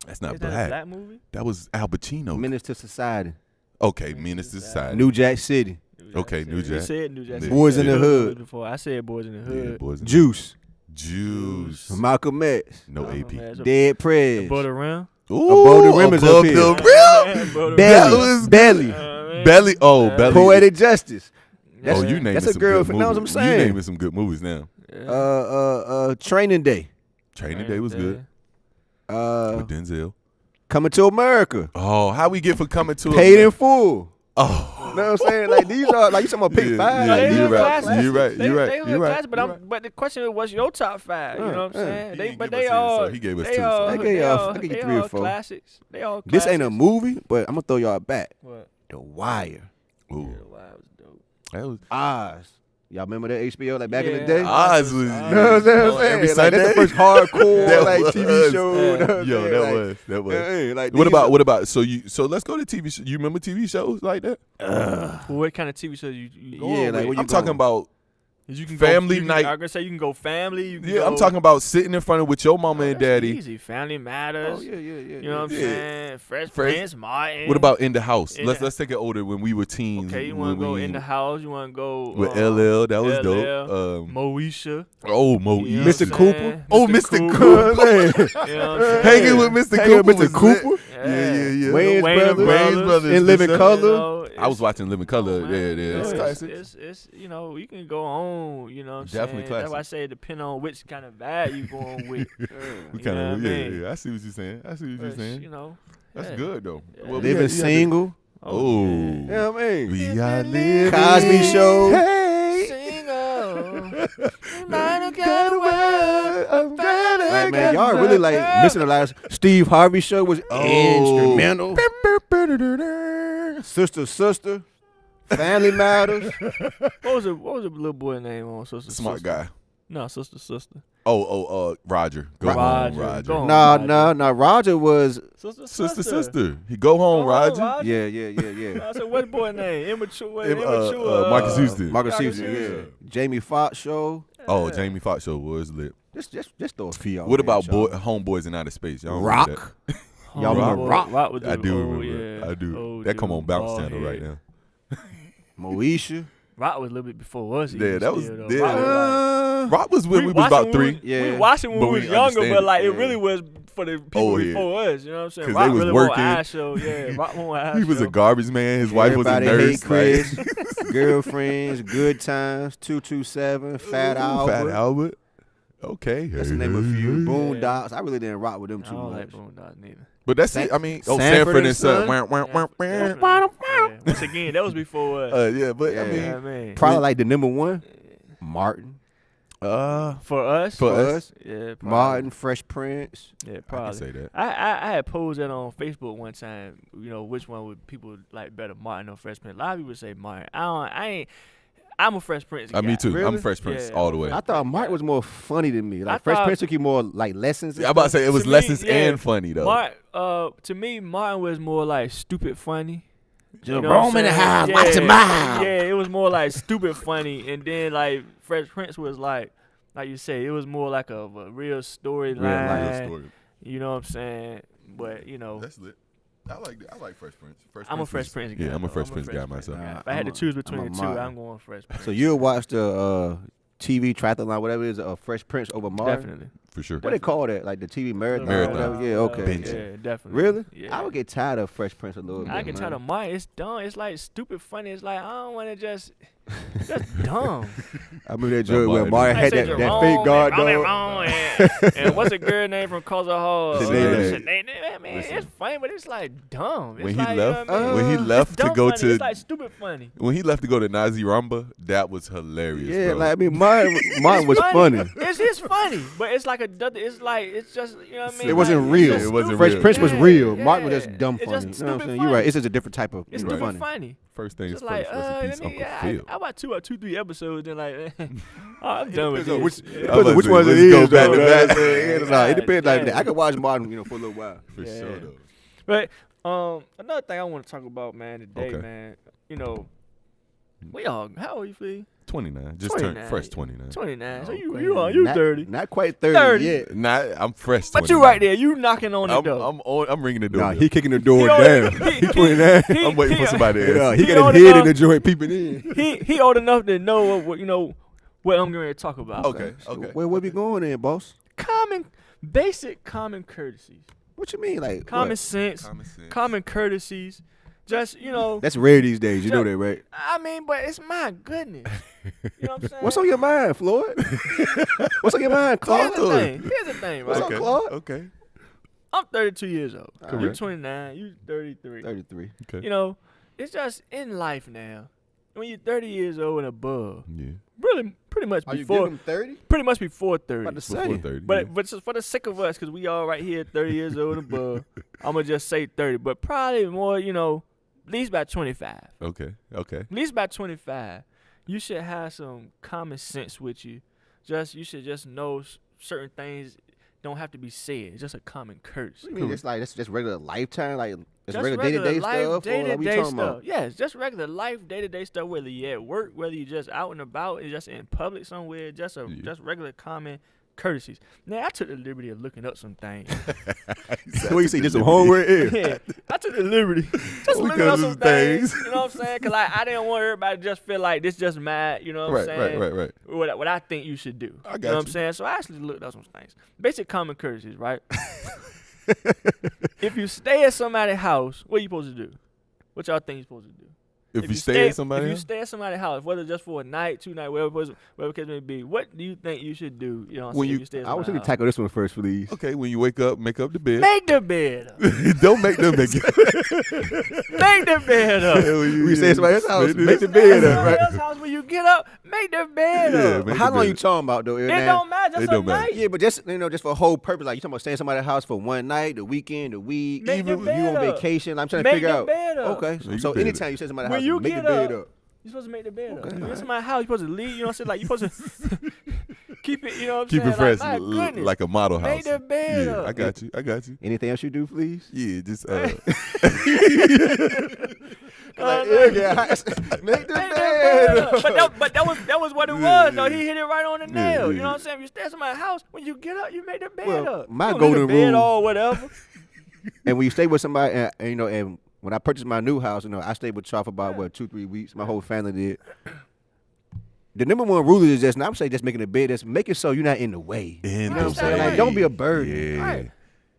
That's not
Is that a
black.
black movie?
That was Al Pacino.
Menace to Society,
Okay, Menace to Society.
New Jack City,
Okay, New
You
Jack.
said New Jack.
Yeah.
Boys in the
You
Hood.
Before I said Boys in the
Yeah,
Hood.
boys.
Juice,
Juice.
Malcolm X,
No
Oh,
AP.
man, it's
Dead Prez,
Above the rim.
Ooh,
Above the rim is up
above
here.
the rim.
Above the
Belly,
That was
Belly,
man.
Belly. Oh, Belly.
Poetic Justice,
Oh, you naming
that's a
some
girl.
good
You know what I'm
movies.
saying?
You naming some good movies now.
Training Day,
Training Day was good. With Denzel.
Coming to America,
Oh, how we get for coming to
Paid in Full.
Oh.
You know what I'm saying? Like these are like you talking about pick
Yeah,
five.
yeah,
like,
they
these
you're
hood
are
right.
classics.
You're right.
They-
You're right.
they hood
You're right.
classics, but the question is, what's your top five? You know what I'm saying?
He
They,
didn't
but
give
they
us his,
all.
so he gave us
they
two,
all.
so-
I give
they
y'all-
all-
I give you
they
3 or
all
4.
classics. They all.
This ain't a
classics.
movie, but I'm gonna throw y'all back.
What?
The Wire,
Ooh,
Yeah, wow, it was dope.
that was
Oz. Y'all remember that HBO like back in the
Yeah.
day?
Oz was
You know what I'm saying?
every
Like,
Sunday.
that's the first hardcore
That
like
was.
TV show.
Yeah.
You know what I'm
Yo,
saying?
that
Like,
was.
hey, like
What
these
about
are-
what about so let's go to TV shows. You remember TV shows like that?
Well, what kind of TV shows you going
Yeah, like
with?
what you
I'm talking
going?
about
You can
Family
go, you
night.
Can, I'm gonna say you can go family. You can
yeah, I'm
go-
talking about sitting in front of with your mama and
That's
daddy.
Easy. Family Matters.
Oh yeah.
You know what I'm
Yeah.
saying? Fresh
Fresh-
Prince, Martin.
What about In the House?
In
Let's
the-
take it older when we were teens.
Okay, you
when
want to go
we-
in the house? You want to go
with LL? That was
LL,
dope.
Moesha.
Oh, Mo
You know
East.
Mr.
what I'm
Cooper?
saying?
Oh, Mr.
You know
Cooper.
what I'm saying?
You know what I'm saying?
Hanging with Mr.
Hanging
Cooper.
with Mr.
was
Cooper?
lit. Yeah.
Wayne's
Wayne
Brothers.
Brothers.
In Living
for sure.
Color.
You know,
I was watching Living Color.
Come on,
Yeah,
man.
It's
Yeah.
classic.
It's you know, you can go on, you know what I'm
Definitely
saying? That's why I
classic.
say it depend on which kind of vibe you going with.
We
You know
kind
what I
of
mean?
yeah. I see what you're saying.
But, you know.
That's
yeah.
good though.
Yeah.
Well,
Living Single.
Oh.
yeah.
You know what I mean?
We got living.
Cosby Show.
Hey.
Single. Might have got away.
Like, man, y'all really like missing a lot. Of Steve Harvey Show was instrumental. Sister, Family Matters.
What was the little boy name on Sister?
Smart guy.
No, Sister.
Roger. Go
Roger.
home, Roger.
Go home.
Nah. Roger was.
Sister. He go home, Roger.
Yeah.
I said, what boy name? Immature.
Marcus Houston.
Marcus
Marcus
Houston.
Houston.
Yeah. Jamie Foxx Show.
Oh, Jamie Foxx show was lit.
Just throw a few. out
What
there,
about
y'all.
Homeboys in Outer Space? Y'all remember
Rock?
Y'all
remember
Rock?
Rock?
Was
I
the-
do
oh,
remember.
Yeah.
I do.
Oh,
That come
dude,
on Bounce
bald
Channel right
head.
now.
Moesha.
Rock was a little bit before us.
Yeah,
even
that was-
still, though.
yeah.
Rock was like-
Rock was when we was
watched
about
him
3.
Yeah.
We watched him when
But
we
we
was younger,
understand
but
it,
like it
yeah.
really was for the people
Oh, yeah.
before us. You know what I'm saying?
'Cause
Rock
they was
really
working.
won our show. Yeah, Rock won our
He was
show.
a garbage man. His wife
Everybody
was a nurse.
Hate Chris. Girlfriends, Good Times, 227, Fat Albert.
Fat Albert. Okay.
That's the name of a few. Boondocks. I really didn't rock with them
I
too
don't
much.
like Boondocks neither.
But that's
San-
it. I mean,
Sanford
Sanford
and
and Son.
Son.
Yeah. Once again, that was before us.
Yeah, but
Yeah.
I
You
mean,
know what I mean?
Probably like the number one. Martin.
For us,
For us.
yeah, probably.
Martin, Fresh Prince.
Yeah,
I can
probably.
say that.
I had posed that on Facebook one time. You know, which one would people like better, Martin or Fresh Prince? A lot of people say Martin. I'm a Fresh Prince guy.
Me too. I'm
Really?
Fresh Prince
Yeah,
all
I'm
the
a
way.
I thought Martin was more funny than me.
I
Like Fresh
thought-
Prince took you more like lessons. and
I'm about to
stuff.
say it was
To me,
lessons
yeah.
and funny though.
To me, Martin was more like stupid funny.
Just
You know what I'm
roam in the
saying?
house,
Yeah,
watch your mouth.
Yeah, it was more like stupid funny, and then like Fresh Prince was like you say, it was more like a real storyline.
Real story.
You know what I'm saying? But you know,
That's lit. I like Fresh Prince.
I'm a Fresh Prince guy.
Yeah, I'm a
though.
Fresh Prince guy myself.
If
Nah,
I had to
I'm
choose
a
between the two,
Martin.
I'm going Fresh Prince.
So you'll watch the TV triathlon, whatever it is, Fresh Prince over Martin?
Definitely.
For sure.
What they call that? Like the TV marathon?
Marathon.
Whatever? Yeah, okay.
Bench.
Yeah, definitely.
Really?
Yeah.
I would get tired of Fresh Prince a little bit.
I can tell the Martin, it's dumb. It's like stupid funny. It's like I don't want to just dumb.
I remember that joke where
Martin.
Martin
I
had
said
that
Jerome
fake guard
and
dog.
Wrong, and what's a girl name from Cause of Hall?
Sinead.
Man, it's funny, but it's like dumb. It's
When he
like,
left,
you know what I mean?
when he
It's
left to
dumb
go
funny.
to,
It's like stupid funny.
when he left to go to Nazi Ramba, that was hilarious.
Yeah,
bro.
like I mean, Martin was funny.
It's funny, but it's like it's like it's just you know what I mean.
It wasn't
Like,
real.
it's just
It wasn't
stupid.
Fresh
real.
Prince was
Yeah,
real.
yeah.
Martin was just dumb
It's
funny.
just
You know what I'm
stupid
saying? You're right.
funny.
It's just a different type of
It's
you know,
stupid
funny.
funny.
First things
Just
first.
like,
Rest in peace,
let me,
Uncle
yeah,
Phil.
I about 3 episodes, then like, I'm done with
Depends on
this.
which,
I was
which
like,
ones it
let's
is.
go back
though,
to
you know
back.
what I'm saying? Nah, it depends. Like
Yeah.
I could watch Martin, for a little while.
For
Yeah.
sure, though.
But another thing I want to talk about, man, today,
Okay.
man, you know, we all, how old you feel?
29. Just
29.
turned fresh 29.
29. So
Okay.
you
Not-
30.
Not quite 30
30.
yet.
Not, I'm fresh.
But
29.
you right there. You knocking on the door.
I'm ringing the door.
Nah, he kicking the door
He
down.
old-
He 29.
I'm waiting for somebody to
Yeah,
answer.
he
He
got
old
his head
enough-
in the joint peeping in.
he old enough to know what you know what I'm going to talk about.
Okay. Okay.
Where we going in, boss?
Basic common courtesies,
What you mean? Like
common
what?
sense,
Common sense.
common courtesies. Just
That's rare these days. You know
Ju-
that, right?
I mean, but it's my goodness. You know what I'm saying?
What's on your mind, Floyd? What's on your mind,
Here's
Claude?
the thing. Here's the thing,
What's
right?
up,
Okay.
Claude?
Okay.
I'm 32 years old. You're
Correct.
29. You're 33.
33.
Okay.
You know, it's just in life now. When you're 30 years old and above,
Yeah.
really, pretty much
Are you
before,
giving him 30?
pretty much before 30.
About to say.
Before 30.
But just for the sake of us, because we all right here, 30 years old and above, I'm gonna just say 30. But probably more, you know, at least about 25.
Okay. Okay.
At least about 25. You should have some common sense with you. You should just know certain things don't have to be said. It's just a common courtesy.
What do you mean? It's like that's just regular lifetime, like it's
Just
regular day-to-day
life,
stuff. Or like we
day-to-day
talking about?
stuff. Yes, just regular life, day-to-day stuff. Whether you at work, whether you just out and about, or just in public somewhere, just regular common courtesies. Now I took the liberty of looking up some things.
What you see? Just some homework? Yeah.
Yeah, I took the liberty just
Look
looking
up
up
some
some things.
things.
You know what I'm saying? Cause I didn't want everybody to just feel like this just mad. You know what I'm saying?
Right.
What I think you should do.
I got
You know what I'm
you.
saying? So I actually looked up some things. Basic common courtesies, right? If you stay at somebody's house, what you supposed to do? What y'all think you supposed to do?
If you stay at somebody
if you
else?
stay at somebody's house, whether just for a night, 2 nights, whatever case may be, what do you think you should do? You know what I'm
When
saying?
you-
If you stay at
I was
somebody's
going to
house?
tackle this one first, please.
Okay, when you wake up, make up the bed.
Make the bed up.
Don't make them make it.
Make the bed up.
We stay at somebody's house, make the
Stay
bed
at
up, right?
somebody else's house when you get up, make the bed
Yeah,
up.
make
How
the
long
bed.
you talking about though?
It don't matter.
It
Just
don't
a
matter.
night.
Yeah, but just just for a whole purpose. Like you talking about staying at somebody's house for one night, the weekend, the week,
Make the
even you
bed
on
up.
vacation. I'm trying to
Make
figure
the
out.
bed up.
Okay,
Make
so
the bed
anytime you stay at somebody's
When
house,
you
make the
get
bed
up,
up.
You're supposed to make the bed up.
Okay,
When
alright.
it's my house, you're supposed to leave. You know what I'm saying? Like, you're supposed to keep it, you know what I'm
Keep
saying?
it fresh,
Like, my goodness.
like a model house.
Make the bed
yeah,
up.
I got you. I got you.
Anything else you do, please?
Yeah, just
Make the
Make the
bed
bed
up.
up. But that was what it was, though. He hit it right on the
Yeah,
nail.
yeah.
You know what I'm saying? If you stay at somebody's house, when you get up, you make the bed
Well,
up.
my
You don't leave
golden
the bed
rule-
or whatever.
And when you stay with somebody, and when I purchased my new house, I stayed with y'all for about 2-3 weeks. My whole family did. The number one rule is just, not say just making a bed, that's making so you're not in the way.
in
You know what I'm
the
saying?
way.
Like, don't be a burden.
Yeah.
Right.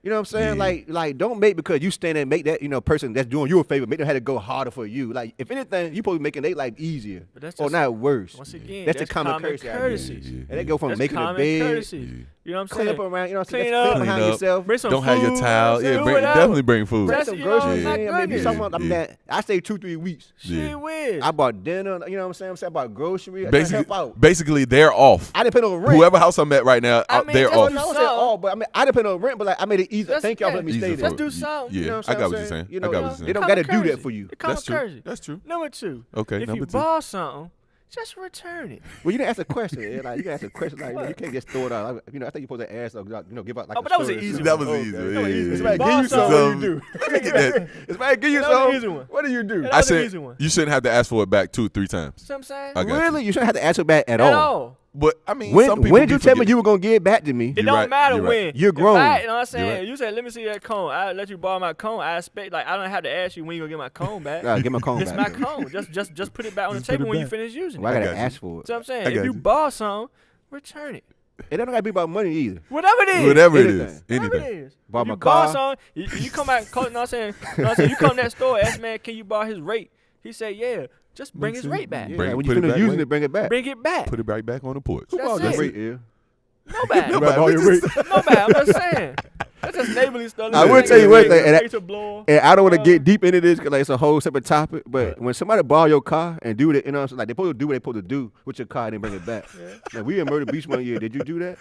You know what I'm saying?
Yeah.
Like don't make because you stand there and make that person that's doing you a favor, make them have to go harder for you. Like if anything, you supposed to be making their life easier
But that's
or
just-
not worse.
Once again,
That's the common courtesy.
courtesies.
Yeah.
And they go from
That's
making a
common
bed,
courtesies.
Yeah.
You know what I'm
clean
saying?
up around. You know what I'm
Clean
saying?
up.
Clean behind
Clean up.
yourself.
Bring some
Don't have your
food,
towel.
you know
Yeah,
what I'm saying?
definitely bring food.
That's-
Some
you know,
groceries.
my
Yeah, maybe
goodness.
something.
Yeah.
I stayed 2-3 weeks.
She whiz.
I bought dinner. You know what I'm saying? I bought groceries. I tried to help out.
Basically, they're off.
I didn't pay no rent.
Whoever house I'm at right now,
I mean,
they're
just
off.
do
I don't say
something.
all, but I didn't pay no rent. But like I made it easy.
That's-
Thank y'all for
yeah.
letting me
Easy
stay
for
there.
Let's do
you.
something.
Yeah,
You know what
I
I'm
got what
saying?
you're saying.
You
I
know,
got what you're saying.
They don't
Common
got to do that
courtesy.
for you.
The common
That's true.
courtesy.
That's true.
Number 2.
Okay,
If
number
you
2.
borrow something, just return it.
Well, you didn't ask a question. Yeah, like you can ask a question. Like you can't just throw it out. Like, I think you're supposed to ask. Give out like.
Oh,
a
but that was an
story or
easy
something.
That was
Okay.
easy.
That was
Yeah,
easy.
yeah,
It's about
yeah.
give you
Boss
something. What do you do?
Let me get that.
It's about give you
That was an
something.
easy one.
What do you do?
That
I
was an
said
easy one.
you shouldn't have to ask for it back 2 or 3 times.
See what I'm saying?
I got
Really? You shouldn't have to answer back at
At
all.
all.
But I mean,
When
some people
when did you
be
tell me
forgetting.
you were gonna get back to me?
It
You're
don't
right,
matter
you're right.
when.
You're
If
grown.
you know what I'm saying?
You're right.
You said, let me see that cone. I let you borrow my cone. I expect, like, I don't have to ask you when you gonna get my cone back.
Nah, get my cone
It's
back.
my cone. Just put it back on the
Just put
table
it
when you
back.
finish using
Well,
it.
I
I
gotta
got you.
ask for it.
So I'm saying,
I
if
got
you
you.
borrow something, return it.
It don't gotta be about money either.
Whatever it is.
Whatever it
Anything.
is,
Whatever it
anything.
is.
Bought
If
my
you borrow
car.
something, you come out, you know what I'm saying? You know what I'm saying? You come to that store, ask man, can you borrow his rate? He said, yeah. Just bring his rate back.
Yeah,
Bring it-
when
put
you
it
finish
back
using
where?
it, bring it back.
Bring it back.
Put it right back on the porch.
That's
That's
it.
great, yeah.
Nobody.
Nobody.
Borrow your rate.
Nobody. I'm just saying. That's just neighborly stuff.
I will tell you one thing, and I-
to blow.
And I don't want to get deep into this because like, it's a whole separate topic. But when somebody borrow your car and do it, you know, what I'm saying? Like they supposed to do what they supposed to do with your car and then bring it back. Now, we in Murder Beach one year. Did you do that?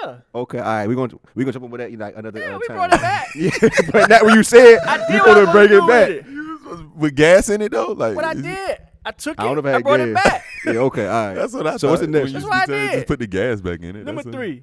Yeah.
Okay, all right. We're gonna jump over that like another
Yeah, we
time.
brought it back.
Yeah, but not when you said
I did
you
what I
gonna
was
bring
gonna
it
do
back.
with it.
You was with gas in it though, like
What I
is-
did, I took it.
I don't know if I
I
had
brought it
gas.
back.
Yeah, okay, all right.
That's what I.
So what's the
thought.
next
When you
That's
used
what I
to tell you,
did.
Just put the gas back in it.
Number
That's
3.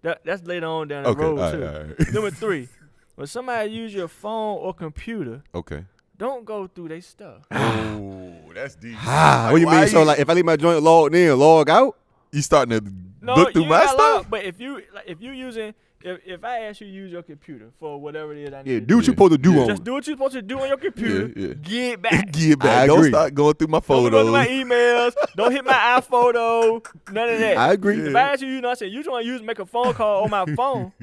That's later on down the
Okay,
road
all
too.
right, all right.
Number 3. When somebody use your phone or computer,
Okay.
don't go through their stuff.
Oh, that's deep.
What do you
Why
mean? So like, if I leave my joint logged in, log out?
you starting to
No,
look through
you
my
ain't gotta log,
stuff?
but if you using if I ask you to use your computer for whatever it is I need
Yeah,
to
do what
Yeah.
you supposed to do
Yeah.
on
just
it.
do what you're supposed to do on your computer.
Yeah, yeah.
Get back.
Get
I
back. Don't
agree.
start going through my
Don't go to my
photos.
emails. Don't hit my iPhoto. None of that.
I agree.
If I ask you, you know what I'm saying, you just want to make a phone call on my phone,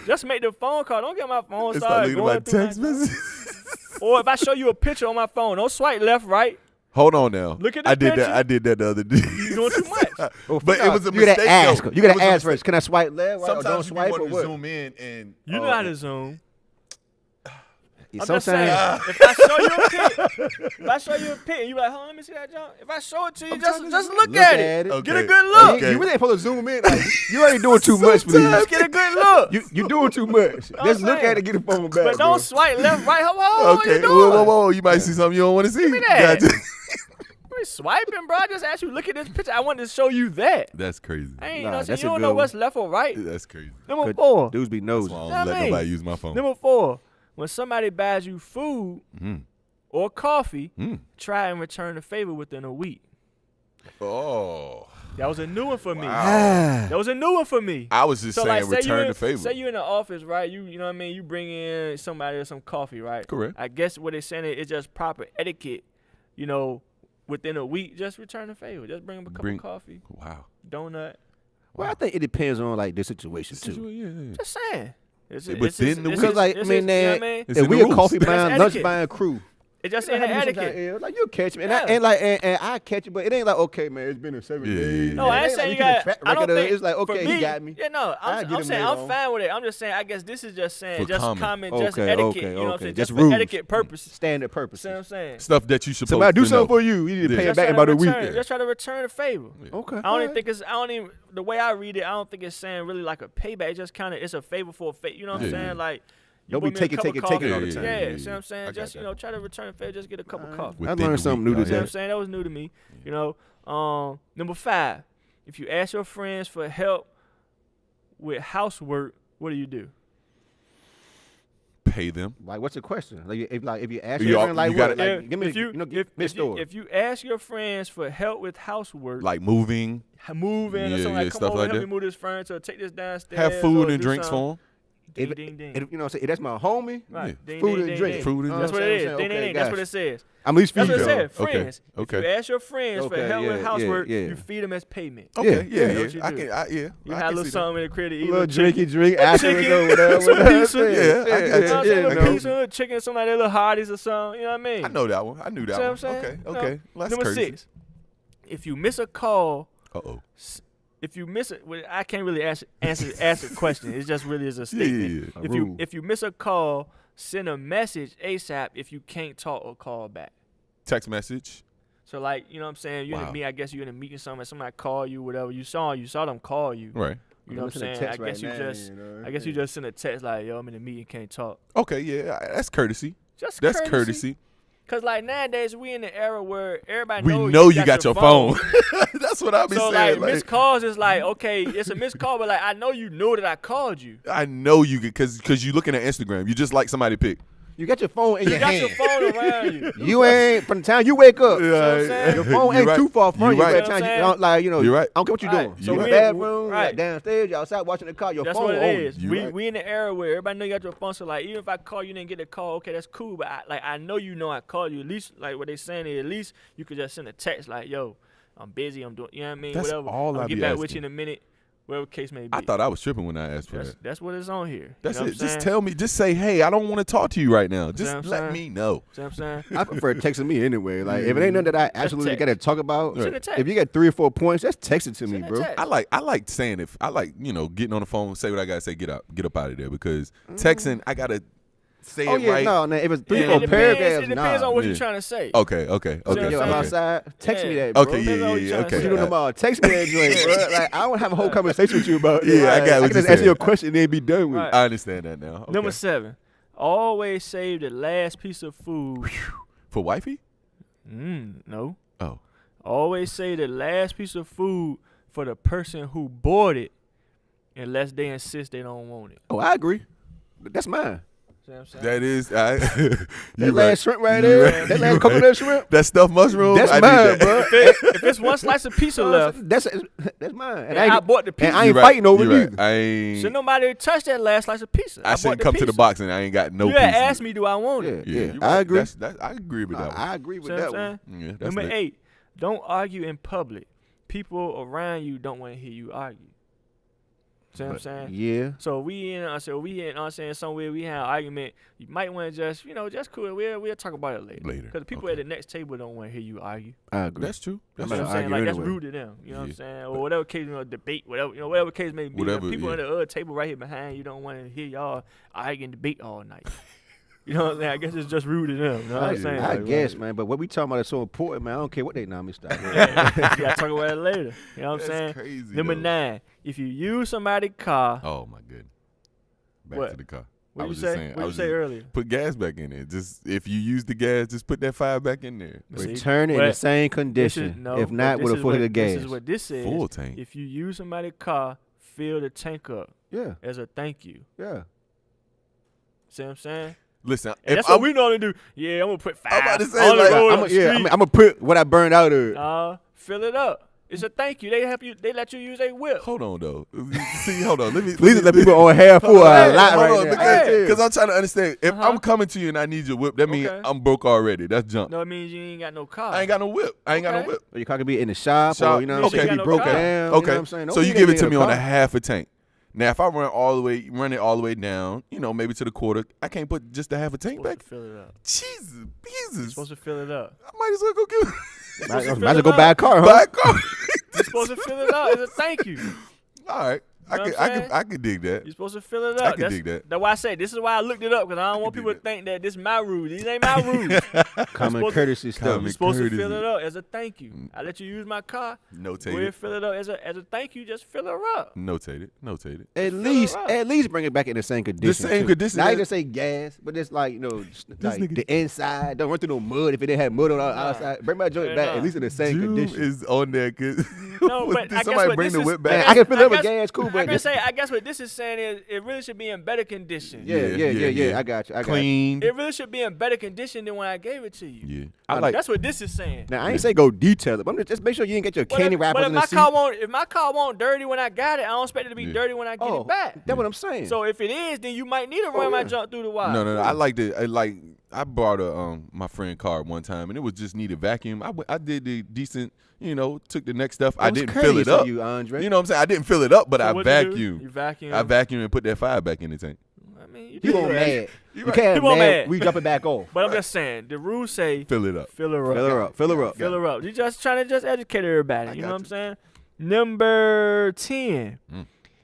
just make the phone call. Don't get my phone
And start
started
looking at my
going through
text
my
messages.
Or if I show you a picture on my phone, don't swipe left, right.
Hold on now.
Look at the
I did
picture.
that. I did that the other day.
You doing too much.
But it was a
you gotta
mistake.
ask.
though.
You
It
gotta
was a
ask
mistake.
first. Can I swipe left? Right, or don't
Sometimes you
swipe
want
or
to
what?
zoom in and
You know how to zoom.
Yeah,
I'm just
sometimes
saying, if I show you a pic, and you like, hold on, let me see that junk. If I show it to you, just look at it.
Okay.
Get a good look.
You really ain't supposed to zoom in. Like, you ain't doing too much for
Just
these.
get a good look.
You doing too much. Just look
saying.
at it, get the phone back.
But
bro.
don't swipe left, right. Whoa, what you
Okay.
doing?
Whoa. You might see something you don't want to see.
me that.
Gotcha.
You ain't swiping, bro. I just asked you, look at this picture. I wanted to show you that.
That's crazy.
I ain't, you
Nah,
know what I'm saying?
that's
You
a
don't
good
know
one.
what's left or right.
That's crazy.
Number
Good
4.
Dudes be
That's
nosy.
why I don't
Know what
let
I mean?
nobody use my phone.
Number 4. When somebody buys you food
Mm.
or coffee,
Mm.
try and return the favor within a week.
Oh.
That was a new one for me.
Ah.
That was a new one for me.
I was just
So
saying
like,
return the favor.
Say you in the office, right? You know what I mean? You bring in somebody or some coffee, right?
Correct.
I guess what they're saying is just proper etiquette. You know, within a week, just return the favor. Just bring them a cup of coffee,
Wow.
donut.
Well, I think it depends on like the situation too.
Yeah.
Just saying. It's
Within the week.
Because like, I mean,
you know what I mean?
It's
if
in
we
the
a
rules.
coffee
That's
buying, lunch
etiquette.
buying crew,
It's just
it
in the
happens
etiquette.
sometimes, like you'll catch me, and
Yeah.
and I catch you, but it ain't like okay, man, it's been 7
Yeah,
days.
yeah,
No,
yeah.
I
It
ain't
like
saying
we
you
keep a
got.
track
I don't
record of it.
think
It's like
for
okay,
me,
he got me.
Yeah, no,
I'll get
I'm
him
saying
later
I'm
on.
fine with it. I'm just saying I guess this is just saying
For
just
common.
common, just
Okay,
etiquette.
okay,
You know what I'm
okay.
saying?
Just
for
rules.
etiquette purposes.
Standard
See what I'm
purposes.
saying?
Stuff that you supposed
Somebody do
to
something
know.
for you, you need to
Yeah.
pay it
Just
back
try
in about
to
a week.
return- Just try to return a favor.
Okay.
I don't even think it's. I don't even the way I read it. I don't think it's saying really like a payback. It's just kind of it's a favor for a favor. You know what I'm
Yeah,
saying?
yeah.
Like. You
Don't be
bought me a
taking,
cup of
taking, taking all the
coffee.
time.
Yeah,
Yeah,
see what I'm saying?
I
Just
got that.
try to return a favor. Just get a cup of coffee.
I
Within
learned
the
something
week,
new
You know what I'm
today.
saying? That was new to me. You know. Number 5. If you ask your friends for help with housework, what do?
Pay them.
Like, what's the question? Like, if you ask
You
your
all-
friend, like,
you gotta-
what? Like,
If-
give me,
if you,
give me a story.
if you ask your friends for help with housework,
Like moving.
moving or
Yeah,
something
yeah,
like, come
stuff
over,
like
help
that.
me move this furniture, take this downstairs.
Have food
or
and
do
drinks
something.
for them.
Ding,
If-
ding, ding.
if, you know, what I'm saying, if that's my homie,
Right.
Yeah.
Ding,
food
ding,
and
ding,
drink.
ding.
Food and
You know
That's
what
what
I'm
it is.
saying?
Ding, ding,
Okay,
ding. That's what
gotcha.
it says.
I'm at least
That's
feed
what it
them.
said.
Okay,
Friends.
okay.
If you ask your friends for
Okay,
help with
yeah,
housework,
yeah.
you feed them as payment.
Okay,
Yeah,
yeah,
that's what you
I
do.
can,
You
I
have a
can
little
see
something in the credit.
A little drinky drink, after
chicken,
or whatever.
some
whatever.
pizza.
Yeah, I got
You know what I'm saying?
Yeah,
A
I
little
got
pizza, chicken, some like that little Hardee's or something. You know what I mean?
I know that one. I knew that
See what
one.
I'm saying?
Okay,
You know?
okay. Well, that's
Number
courtesy.
6. If you miss a call,
Uh-oh.
if you miss it, well, I can't really ask a question. It just really is a statement.
Yeah.
A
If you
rule.
if you miss a call, send a message ASAP if you can't talk or call back.
Text message.
So like, you know what I'm saying? You in a
Wow.
meeting, I guess you're in a meeting somebody call you, whatever. You saw them call you.
Right.
You know what I'm
sending
saying? I
text right
guess you
now,
just
you know?
I guess you just send a text like, yo, I'm in a meeting, can't talk.
Okay, yeah. That's courtesy.
Just
That's courtesy.
Cause like nowadays we in the era where everybody
We
knows
know you got your phone.
phone.
That's what I be
So
saying.
like missed calls is like, okay, it's a missed call, but like I know you knew that I called you.
I know you because you looking at Instagram. You just like somebody pic.
You got your phone in
You
your
got
hand.
your phone around you.
You ain't from the time you wake up.
You know what I'm saying?
Your phone
You
ain't
right.
too far from you.
right.
By the
You know what
time
I'm
you
saying?
don't, like, you know,
You're right.
I don't care what you're
Right.
doing.
So
You in
we-
the bathroom,
right.
like downstairs, you outside watching the car. Your
That's
phone
what it
on
is.
you.
You right.
We in the era where everybody know you got your phone. So like, even if I call you and didn't get the call, okay, that's cool. But I know you know I called you. At least like what they saying is, at least you could just send a text like, yo, I'm busy. I'm doing. You know what I mean?
That's
Whatever.
all
I'll
I
get
be
back with you
asking.
in a minute. Whatever case may be.
I thought I was tripping when I asked for that.
That's what is on here.
That's
you know
it.
What I'm
Just
saying?
tell me. Just say, hey, I don't want to talk to you right now. Just
what I'm
let
saying?
me know.
See what I'm saying?
I prefer texting me anyway. Like if it ain't nothing that I absolutely
text.
got to talk about,
Send a text.
if you got 3 or 4 points, just text it to me,
Send a
bro.
text.
I like saying if I like getting on the phone, say what I gotta say, get up out of there because texting I gotta say
Oh
it
yeah,
right.
no, if it's 3
Yeah,
or 4
it
paragraphs,
depends on
nah.
what
Yeah.
you're trying to say.
Okay.
what
Yo,
I'm
I'm
saying?
outside. Text me
Yeah.
that, bro.
Okay,
Depends on what you're
yeah.
trying to
Okay.
You know tomorrow. Text me that joint, bro. Like I want to have a whole conversation with you about it.
Yeah, I
Like,
got
I
what
can
you're
just answer
saying.
your question and then be done with it.
Right.
I understand that now. Okay.
Number 7. Always save the last piece of food.
For wifey?
No.
Oh.
Always save the last piece of food for the person who bought it, unless they insist they don't want it.
Oh, I agree. That's mine.
See what I'm saying?
That is
That
you
last
right.
shrimp right
You
there.
right.
That
You
last
right.
coconut shrimp.
That stuffed mushroom.
That's
I need
mine,
that.
bro.
If it's one slice of pizza left,
That's mine.
and I bought the pizza,
And I ain't
You right.
fighting over
You
it
right.
either.
I ain't.
should nobody touch that last slice of pizza.
I shouldn't
bought
come to the
pizza.
box and I ain't got no
You
pizza.
had asked me, do I want it?
Yeah,
you
I
right.
agree.
I agree with that one.
I agree with
See what
that
I'm
one.
saying?
Yeah, that's
Number
lit.
8, don't argue in public. People around you don't want to hear you argue. See what I'm saying?
Yeah.
So we in, I'm saying somewhere we have an argument. You might want to just cool. We'll talk about it later.
Later.
Because the people
Okay.
at the next table don't want to hear you argue.
I agree.
That's true.
You
I'm
know
not
what I'm saying?
argue
Like that's
anyway.
rude to them. You know what I'm
Yeah.
saying? Or whatever case, debate, whatever case may be.
Whatever,
People
yeah.
at the other table right here behind you don't want to hear y'all argue and debate all night. You know what I'm saying? I guess it's just rude to them. You know what I'm saying?
I
Like,
guess,
right.
man. But what we talking about is so important, man. I don't care what they nominee stop.
Yeah, you gotta talk about it later. You know what I'm
That's
saying?
crazy.
Number
though.
9, if you use somebody's car,
Oh my goodness. Back
What?
to the car.
what
I
you
was just
say?
saying,
What
I
you
was
say
just-
earlier?
Put gas back in there. Just if you use the gas, just put that fire back in there.
See,
Return it in the
but
same
This is,
condition.
no,
If
but
not,
this
with a
is
full
what-
tank of gas.
This is what this says.
Full tank.
If you use somebody's car, fill the tank up
Yeah,
as a thank you.
yeah.
See what I'm saying?
Listen,
And
if
that's what
I'm,
we normally do. Yeah, I'm gonna put 5
I'm about to say,
on the
like,
road,
I'm
on the street.
gonna put what I burned out of.
Fill it up. It's a thank you. They help you. They let you use a whip.
hold on though. See, hold on. Let me.
Please let people on half full a lot right there.
Because I'm trying to understand. If
Uh-huh.
I'm coming to you and I need your whip, that means
Okay.
I'm broke already. That's junk.
No, it means you ain't got no car.
I ain't got no whip. I ain't got no
Okay.
whip.
Or your car could be in the shop,
Shop.
or you know what I'm
Okay.
saying,
You
be
got no
broken
car.
down. You know
Okay.
what I'm saying?
So
Don't
you
need
give it
anything
to me
in
on
the
a
car.
half a tank. Now, if I run it all the way down, maybe to the quarter, I can't put just a half a tank
Supposed
back.
to fill it up.
Jesus,
You're
Jesus.
supposed to fill it up.
I might as well go get
Might
to
as
fill
well
it
go
up.
buy a car,
buy
huh?
a car.
You're supposed to fill it up as a thank you.
All right,
You know what I'm saying?
I could dig that.
You're supposed to fill it
I
up.
can dig that.
That's why I say this is why I looked it up, because I don't want
dig
people to
that.
think that this is my rules. These ain't my rules.
Common
supposed-
courtesy stuff.
Common
You're supposed to
courtesy.
fill it up as a thank you. I let you use my car.
Notate
Go ahead,
it.
fill it up as a thank you. Just fill it up.
Notate it.
At least bring it back in the same condition.
same
too.
condition
Not
that-
even say gas, but it's like like
nigga-
the inside. Don't run through no mud if it didn't have mud on the outside. Bring my joint
Yeah,
back
nah.
at least in the same
Dude
condition.
is on there because
No, but I
did
guess
somebody
what
bring
this
the
is-
whip
Man,
back?
I can fill
I
up with
guess-
gas, cool,
I
but
guess what this is saying is it really should be in better condition.
yeah. I got you.
Cleaned.
It really should be in better condition than when I gave it to you.
Yeah, I like.
That's what this is saying.
Now I ain't say go detail it, but just make sure you ain't get your candy wrappers
But
in the
if
seat.
my car won't dirty when I got it, I don't expect it to be
Yeah.
dirty when I get it back.
That's what I'm saying.
So if it is, then you might need to run my
yeah.
junk through the wire.
No. I like the. I bought my friend car one time and it was just needed vacuum. I did the decent. Took the next stuff. I
was
didn't fill
courteous
it
of
up.
you, Andre.
You know what I'm saying? I didn't fill it up, but
So
I
what'd you do?
vacuumed.
You vacuum.
I vacuumed and put that fire back in the tank.
I mean, you
He
do
won't
that.
mad. You
right.
can't
He won't
mad.
mad.
We drop it back off.
But I'm just saying, the rules say
Fill it up.
fill her up.
Fill her up. Fill her up.
Fill her up. You just trying to just educate everybody.
I
You know
got
what I'm saying? Number 10.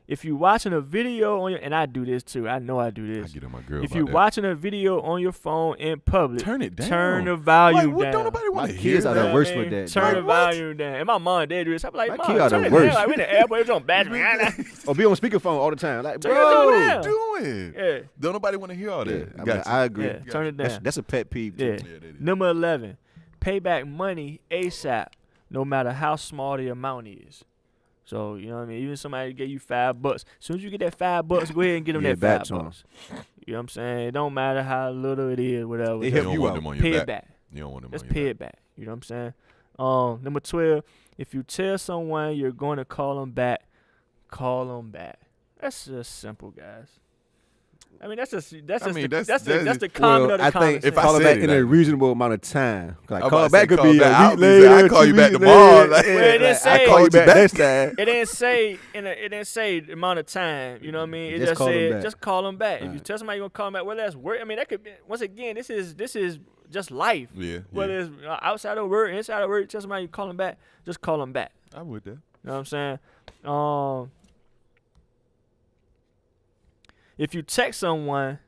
If you watching a video on your, and I do this too. I know I do
I
this.
get on my girl.
If
about
you
that.
watching a video on your phone in public,
turn it down.
turn the volume
Like, what?
down.
Don't nobody want
My
to hear
kids are the
that.
worst
You know
with
what I mean?
that.
Turn
Like,
the
what?
volume down. And my mom did do this. I'm like,
My
Mom,
kids are
turn
the
it
worst.
down. Like we in the airport, it's on battery.
Or be on speakerphone all the time. Like,
Turn it
bro.
down.
Doing.
Yeah.
Don't nobody want to hear all that.
Yeah,
Gotcha.
I agree.
Yeah, turn it down.
That's a pet peeve. Too.
Yeah.
Yeah, that is.
Number 11. Pay back money ASAP, no matter how small the amount is. So, you know what I mean? Even somebody gave you $5. As soon as you get that $5, go ahead and get them
Yeah,
that
back
$5.
to 'em.
You know what I'm saying? It don't matter how little it is, whatever.
They
You
help
don't
you
want
out.
them on
Pay
your
it
back.
back.
You don't want them
Just
on your
pay
back.
it back. You know what I'm saying? Number 12, if you tell someone you're going to call them back, call them back. That's just simple, guys. I mean, that's the comment of the
I think
conversation.
if I
call it
said
back
it,
in a
like-
reasonable amount of time. Like
I'm
call
about to
back
say
could
call
be
back.
a
I'll
week
be
later.
like, I call you
2
back
weeks
tomorrow.
later.
Like-
Well, it didn't
I
say-
call you back
back.
next time.
It didn't say it didn't say the amount of time. You know what I mean? It
Just
just
call 'em
said
back.
just call them back. If you
Alright.
tell somebody you're gonna call them back, well, that's work. I mean, that could be, once again, this is just life.
Yeah.
Whether it's outside of work, inside of work, tell somebody you call them back, just call them back.
I would that.
You know what I'm saying? If you text someone,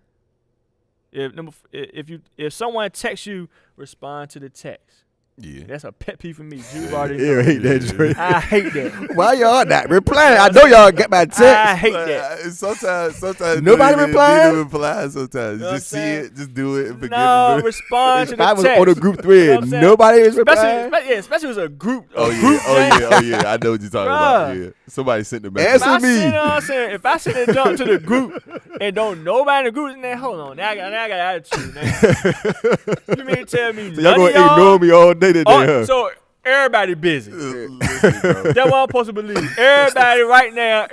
if someone texts you, respond to the text.
Yeah.
That's a pet peeve for me. You've already
Yeah,
know.
I hate that Dre.
I hate that.
Why y'all not replying? I know y'all get my text.
I hate that.
Sometimes
Nobody replying?
reply. Sometimes
You know
just see
what I'm saying?
it, just do it, and forget
No,
it.
respond to
If
the
I was
text.
on a group
You know
thread,
what I'm saying?
nobody is
especially,
replying.
especially if it was a group.
Oh
a
yeah,
group chat.
oh yeah. I know what you're talking about.
Bruh.
Yeah, somebody sent the
If
message.
Answer
I
me.
send, you know what I'm saying? If I send a jump to the group and don't nobody in the group in there, hold on. Now I got attitude. Now. You mean to tell me
So y'all
none
gonna
of y'all?
ignore me all day today,
Oh,
huh?
so everybody busy.
Listen, bro.
That's what I'm supposed to believe. Everybody right now,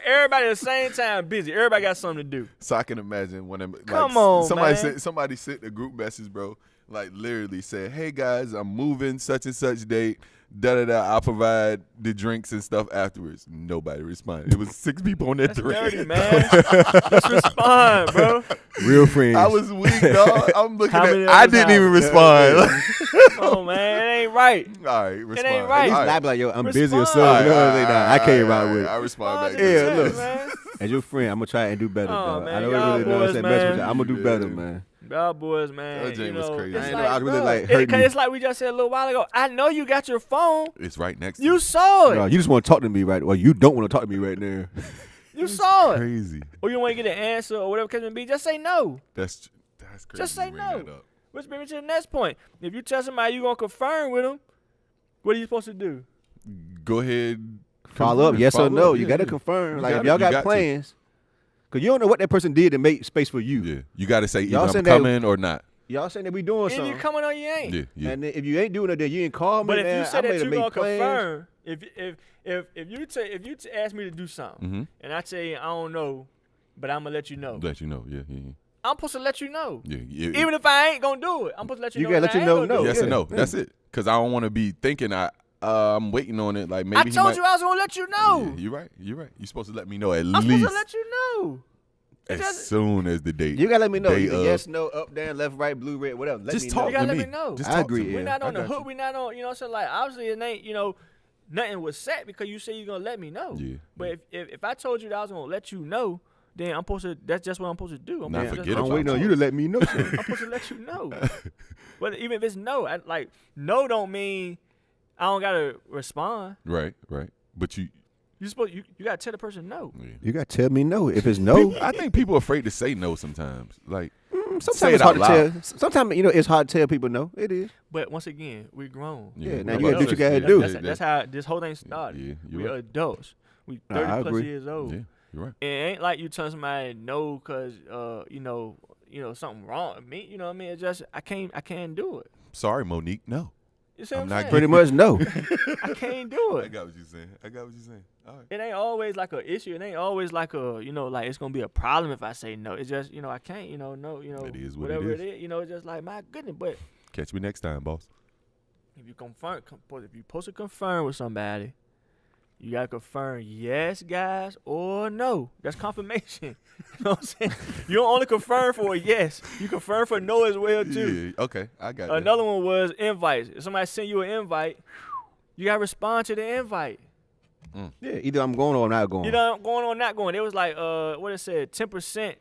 everybody at the same time busy. Everybody got something to do.
So I can imagine when like,
Come on,
somebody sent a group message, bro. Like literally said, "Hey guys, I'm moving such and such date. Da da da. I'll provide the drinks and stuff afterwards." Nobody responded. It was 6 people on that
That's
thread.
dirty, man. Let's respond, bro.
Real friends.
I was weak, dog. I'm looking
How many
at. I
others
didn't
have
even
it?
respond.
Oh man, it ain't right.
All right, respond.
right.
All
I'd be like, yo, I'm busy or
Respond.
something.
All right,
Nah, I can't ride with
I
it.
respond back.
Respond to
to
the
Yeah,
that.
text,
look.
man.
As your friend, I'm gonna try and do better,
Oh,
dog.
man,
I know
y'all
really know
boys,
that mess with
man.
you. I'm gonna do
Yeah.
better, man.
Y'all boys, man.
LJ
you
was
know,
crazy.
it's
I
know,
like,
I was really
bro,
like hurting
Cause
you.
it's like we just said a little while ago. I know you got your phone.
It's right next.
You
to
saw it.
No, you just want to talk to me right. Well, you don't want to talk to me right now.
You saw it.
Crazy.
Or you want to get an answer or whatever case may be. Just say no.
That's crazy.
Just say
you bring
no.
that up.
Which brings me to the next point. If you tell somebody you gonna confirm with them, what are you supposed to do?
Go ahead.
Follow up, yes or
Follow
no.
up.
You
Yeah,
gotta
yeah.
confirm.
You
Like
got
if
it.
y'all
You
got
got to.
plans, cause you don't know what that person did to make space for you.
Yeah, you got to say
Y'all
either I'm
saying that-
coming or not.
Y'all saying that we doing
Either you
something.
coming or you ain't.
Yeah, yeah.
And then if you ain't doing it, then you ain't call me.
But if
man,
you say
I
that
made
you
make
gonna
plans.
confirm, if you ask me to do something,
Mm-hmm.
and I tell you I don't know, but I'm gonna let you know.
Let you know. Yeah, yeah,
I'm supposed to let you know.
yeah. yeah.
Even if I ain't gonna do it, I'm supposed to let you
You
know.
gotta
that
let you
I ain't
know,
gonna
no.
do it.
yes
yeah,
or no.
yeah.
That's it. Because I don't want to be thinking I'm waiting on it. Like maybe
I
he
told
might,
you I was gonna let you know.
Yeah, you're right. You're right. You're supposed to let me know at
I'm
least
supposed to let you know.
as
doesn't-
soon as the date.
You gotta let me know.
Day
Either
of.
yes, no, up, down, left, right, blue, red, whatever. Let
Just
me
talk
know.
You gotta
to
let
me.
me know.
Just
I
talk
agree,
to me.
yeah.
We're not
I
on the
got
hook.
you.
We're not on. You know what I'm saying? Like obviously it ain't. You know, nothing was set because you say you're gonna let me know.
Yeah.
But if I told you that I was gonna let you know, then I'm supposed to. That's just what I'm supposed to do. I'm
Not
supposed to
forget
just
I'm
about
let
waiting on
it.
you to let me know something.
I'm supposed to let you know. But even if it's no, like no don't mean I don't gotta respond.
Right, right. But you
You gotta tell the person no.
yeah.
You gotta tell me no. If it's no,
I think people are afraid to say no sometimes. Like
sometimes
say
it's
it
hard
out
to
loud.
tell. Sometimes it's hard to tell people no. It is.
But once again, we're grown.
Yeah, now
what
you
about
gotta do what you
this?
gotta
Yeah,
do.
yeah,
That's how this whole thing started.
Yeah, you're
We
right.
adults. We
Nah,
30
I
plus
agree.
years old.
Yeah, you're right.
It ain't like you telling somebody no because you know something wrong with me. You know what I mean? It's just I can't do it.
Sorry, Monique. No.
You see what
I'm
I'm
not
saying?
Pretty much no.
I can't do
I
it.
got what you're saying. All right.
It ain't always like a issue. It ain't always like a like it's gonna be a problem if I say no. It's just I can't. No.
It is what it
whatever
is.
it is. It's just like my goodness. But
Catch me next time, boss.
if you if you supposed to confirm with somebody, you gotta confirm yes, guys, or no. That's confirmation. You know what I'm saying? You don't only confirm for a yes. You confirm for no as well too.
Yeah, okay. I got that.
Another one was invites. If somebody send you an invite, you gotta respond to the invite.
Yeah, either I'm going or I'm not going.
You know, going or not going. It was like what it said, 10%.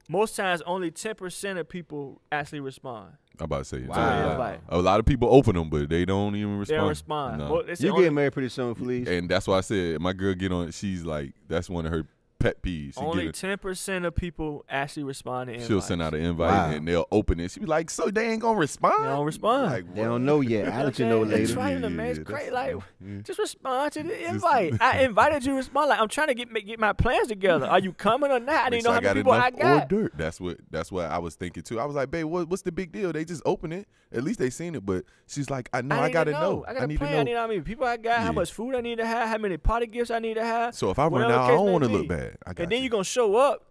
Most times, only 10% of people actually respond.
I'm about to say it.
Wow.
Invite.
A lot of people open them, but they don't even respond.
They don't respond.
No.
Well, they say
You
only-
getting married pretty soon, please.
And that's why I said my girl get on. She's like, that's one of her pet peeve.
Only 10% of people actually respond to invites.
She'll send out an invite
Wow.
and they'll open it. She be like, so they ain't gonna respond?
They don't respond.
Like,
They
what?
don't know yet. I'll let you know
It's
later.
trying to
Yeah,
man. It's
yeah,
crazy.
that's-
Like,
yeah.
just respond to the invite. I invited you to respond. Like, I'm trying to get my plans together. Are you coming or not? I didn't know how many people I got.
Dirt. That's what I was thinking too. I was like, babe, what's the big deal? They just open it. At least they seen it. But she's like, I
need
gotta
to
know.
I got a
need
plan.
to
I
know.
need to know how many people I got, how
Yeah.
much food I need to have, how many party gifts I need to have.
So if I run
whatever
out, I
case
don't
may
want to
be.
look bad. I got
And then
you.
you're going to show up.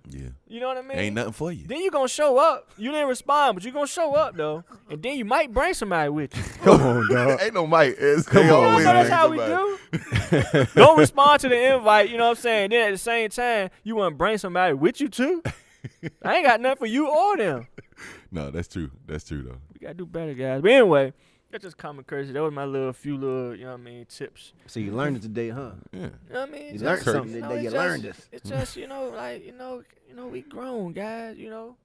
Yeah.
You know what I mean?
Ain't nothing for you.
Then you're going to show up. You didn't respond, but you're going to show up, though. And then you might bring somebody with you.
Come on, dog.
Ain't no mic. They
Come on,
always
man.
That's
bring
how we
somebody.
do. Don't respond to the invite, you know what I'm saying? Then at the same time, you want to bring somebody with you, too? I ain't got nothing for you or them.
No, that's true. That's true though.
We got to do better, guys. But anyway, that's just common courtesy. That was my few little, you know what I mean, tips.
So you learned it today, huh?
Yeah.
You know what I mean?
You
It's
learned
just,
something
you know,
today. You
it's
learned
just-
this.
It's just, like, we grown, guys,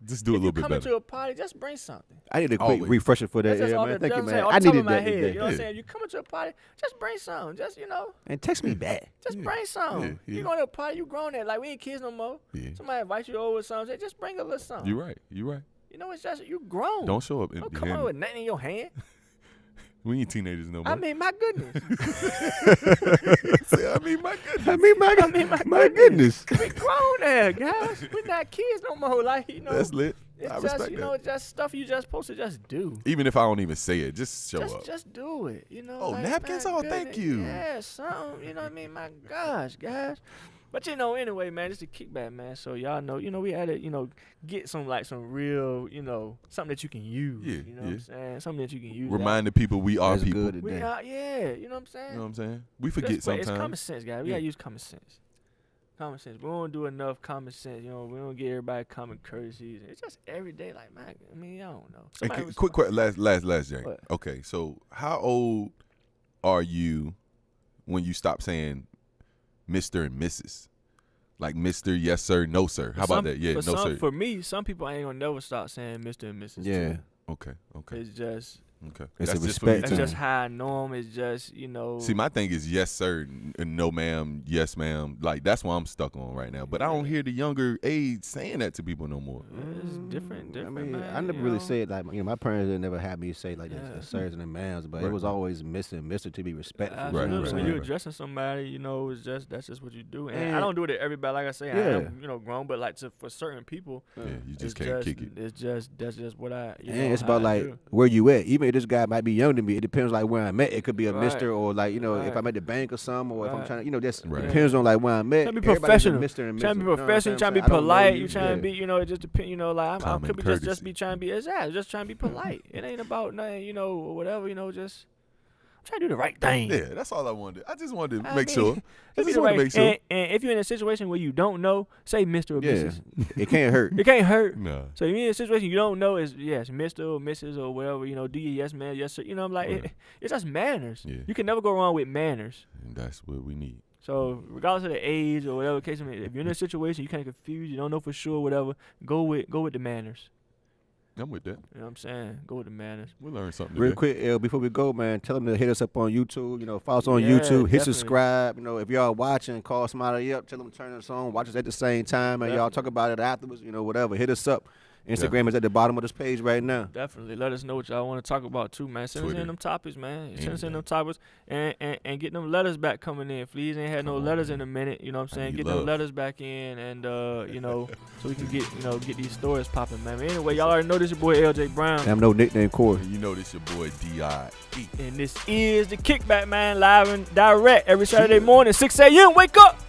Just do a
If
little
you
bit
come
better.
into a party, just bring something.
I need a quick
Always.
refresher for that.
That's just
Yeah,
all
man.
that
Thank you,
I'm
man.
saying,
I
off the top
needed
of my
that
head,
today.
you know what I'm
Yeah.
saying? If you come into a party, just bring something. Just,
And text me back.
just
Yeah.
bring something.
Yeah,
You
yeah.
going to a party, you grown there. Like, we ain't kids no more.
Yeah.
Somebody invite you over or something, say, just bring a little something.
You right. You right.
It's just, you grown.
Don't show up.
Don't come on with nothing in your hand.
We ain't teenagers no more.
I mean, my goodness.
I mean, my goodness.
My goodness.
We grown there, guys. We're not kids no more. Like,
That's lit.
it's
I
just,
respect that.
it's just stuff you just supposed to just do.
Even if I don't even say it, just show up.
Just do it.
Oh,
like,
napkins?
my
Oh, thank
goodness.
you.
Yeah, something. You know what I mean? My gosh, guys. But anyway, man, it's a kickback, man. So y'all know, we had to, get some real, something that you can use.
Yeah,
You know what I'm saying? Something that you can use.
Remind the people we are
That's
people.
good
We
today.
are, yeah. You know what I'm saying?
You know what I'm saying? We forget
It's common
sometimes.
sense, guys. We
Yeah.
gotta use common sense. Common sense. We don't do enough common sense. We don't give everybody common courtesies. It's just every day, like, man. I mean, I don't know.
Hey,
Somebody
quick, last, Jay.
What?
Okay, so how old are you when you stop saying Mr. and Mrs.? Like Mr., yes sir, no sir. How about that? Yeah, no sir.
For me, some people ain't gonna never stop saying Mr. and Mrs.
Yeah.
too.
Okay.
It's just
Okay.
It's a
That's just for me
respect
that's
too.
too.
just how I know 'em. It's just
See, my thing is yes sir, no ma'am, yes ma'am. Like that's what I'm stuck on right now. But I don't hear the younger age saying that to people no more.
it's different.
I mean,
man,
I never really said like my parents didn't never have me say like
Yeah.
the sirs and the ma'ams, but
Right.
it was always Mr. to be respectful.
Right,
You know
Absolutely.
what I'm
right,
When
saying?
you're addressing somebody, that's just what you do. And I
And-
don't do it to everybody. Like I say, I
Yeah.
am, grown, but like for certain people,
Yeah, you just
it's
can't kick it.
that's just what I.
And it's
how
about
I
like
do.
where you at. Even if this guy might be young to me, it depends like where I'm at. It could be a
Right.
Mister or like if
Right.
I'm at the bank or something, or if I'm
Right.
trying to, just
Right.
depends on like where I'm at.
Trying to be
Everybody's a
professional.
Mr. and Mrs.
Trying to be
You know what I'm
professional,
saying?
trying to be
I don't know
polite.
you.
You trying to be, it just depend. Like I
Common
could be just
courtesy.
be trying to be just trying to be polite. It ain't about nothing, or whatever. Just I'm trying to do the right thing.
Yeah, that's all I wanted. I just wanted to
I
make
mean,
sure. I
If
just
you
want to
right-
make sure.
And if you're in a situation where you don't know, say Mr. or
Yeah,
Mrs.
it can't hurt.
It can't hurt.
Nah.
So if you're in a situation you don't know, it's yes, Mr. or Mrs. or whatever, do your yes man, yes sir. I'm like,
Right.
it's just manners.
Yeah.
You can never go wrong with manners.
And that's what we need.
So regardless of the age or whatever case, if you're in a situation you kind of confused, you don't know for sure, whatever, go with the manners.
I'm with that.
You know what I'm saying? Go with the manners.
We'll learn something
Real
today.
quick, L, before we go, man, tell them to hit us up on YouTube. Follow us on
Yeah,
YouTube. Hit
definitely.
subscribe. If y'all watching, call somebody up. Tell them to turn us on. Watch us at the same time, and y'all
Definitely.
talk about it afterwards. Whatever. Hit us up. Instagram is at the bottom of this page right now.
Definitely. Let us know what y'all want to talk about too, man. Send us
Twitter.
in them topics, man. Send us in
Anything.
them topics and get them letters back coming in. Please ain't had no
Come
letters
on,
in a minute. You know what I'm saying?
need
Get them
love.
letters back in and so we can get these stories popping, man. But anyway, y'all already know this your boy LJay Brown.
And I'm no nickname Corey.
And you know this your boy D.I.E.
And this is the Kickback, man, live and direct every Saturday morning, 6 a.m. Wake up!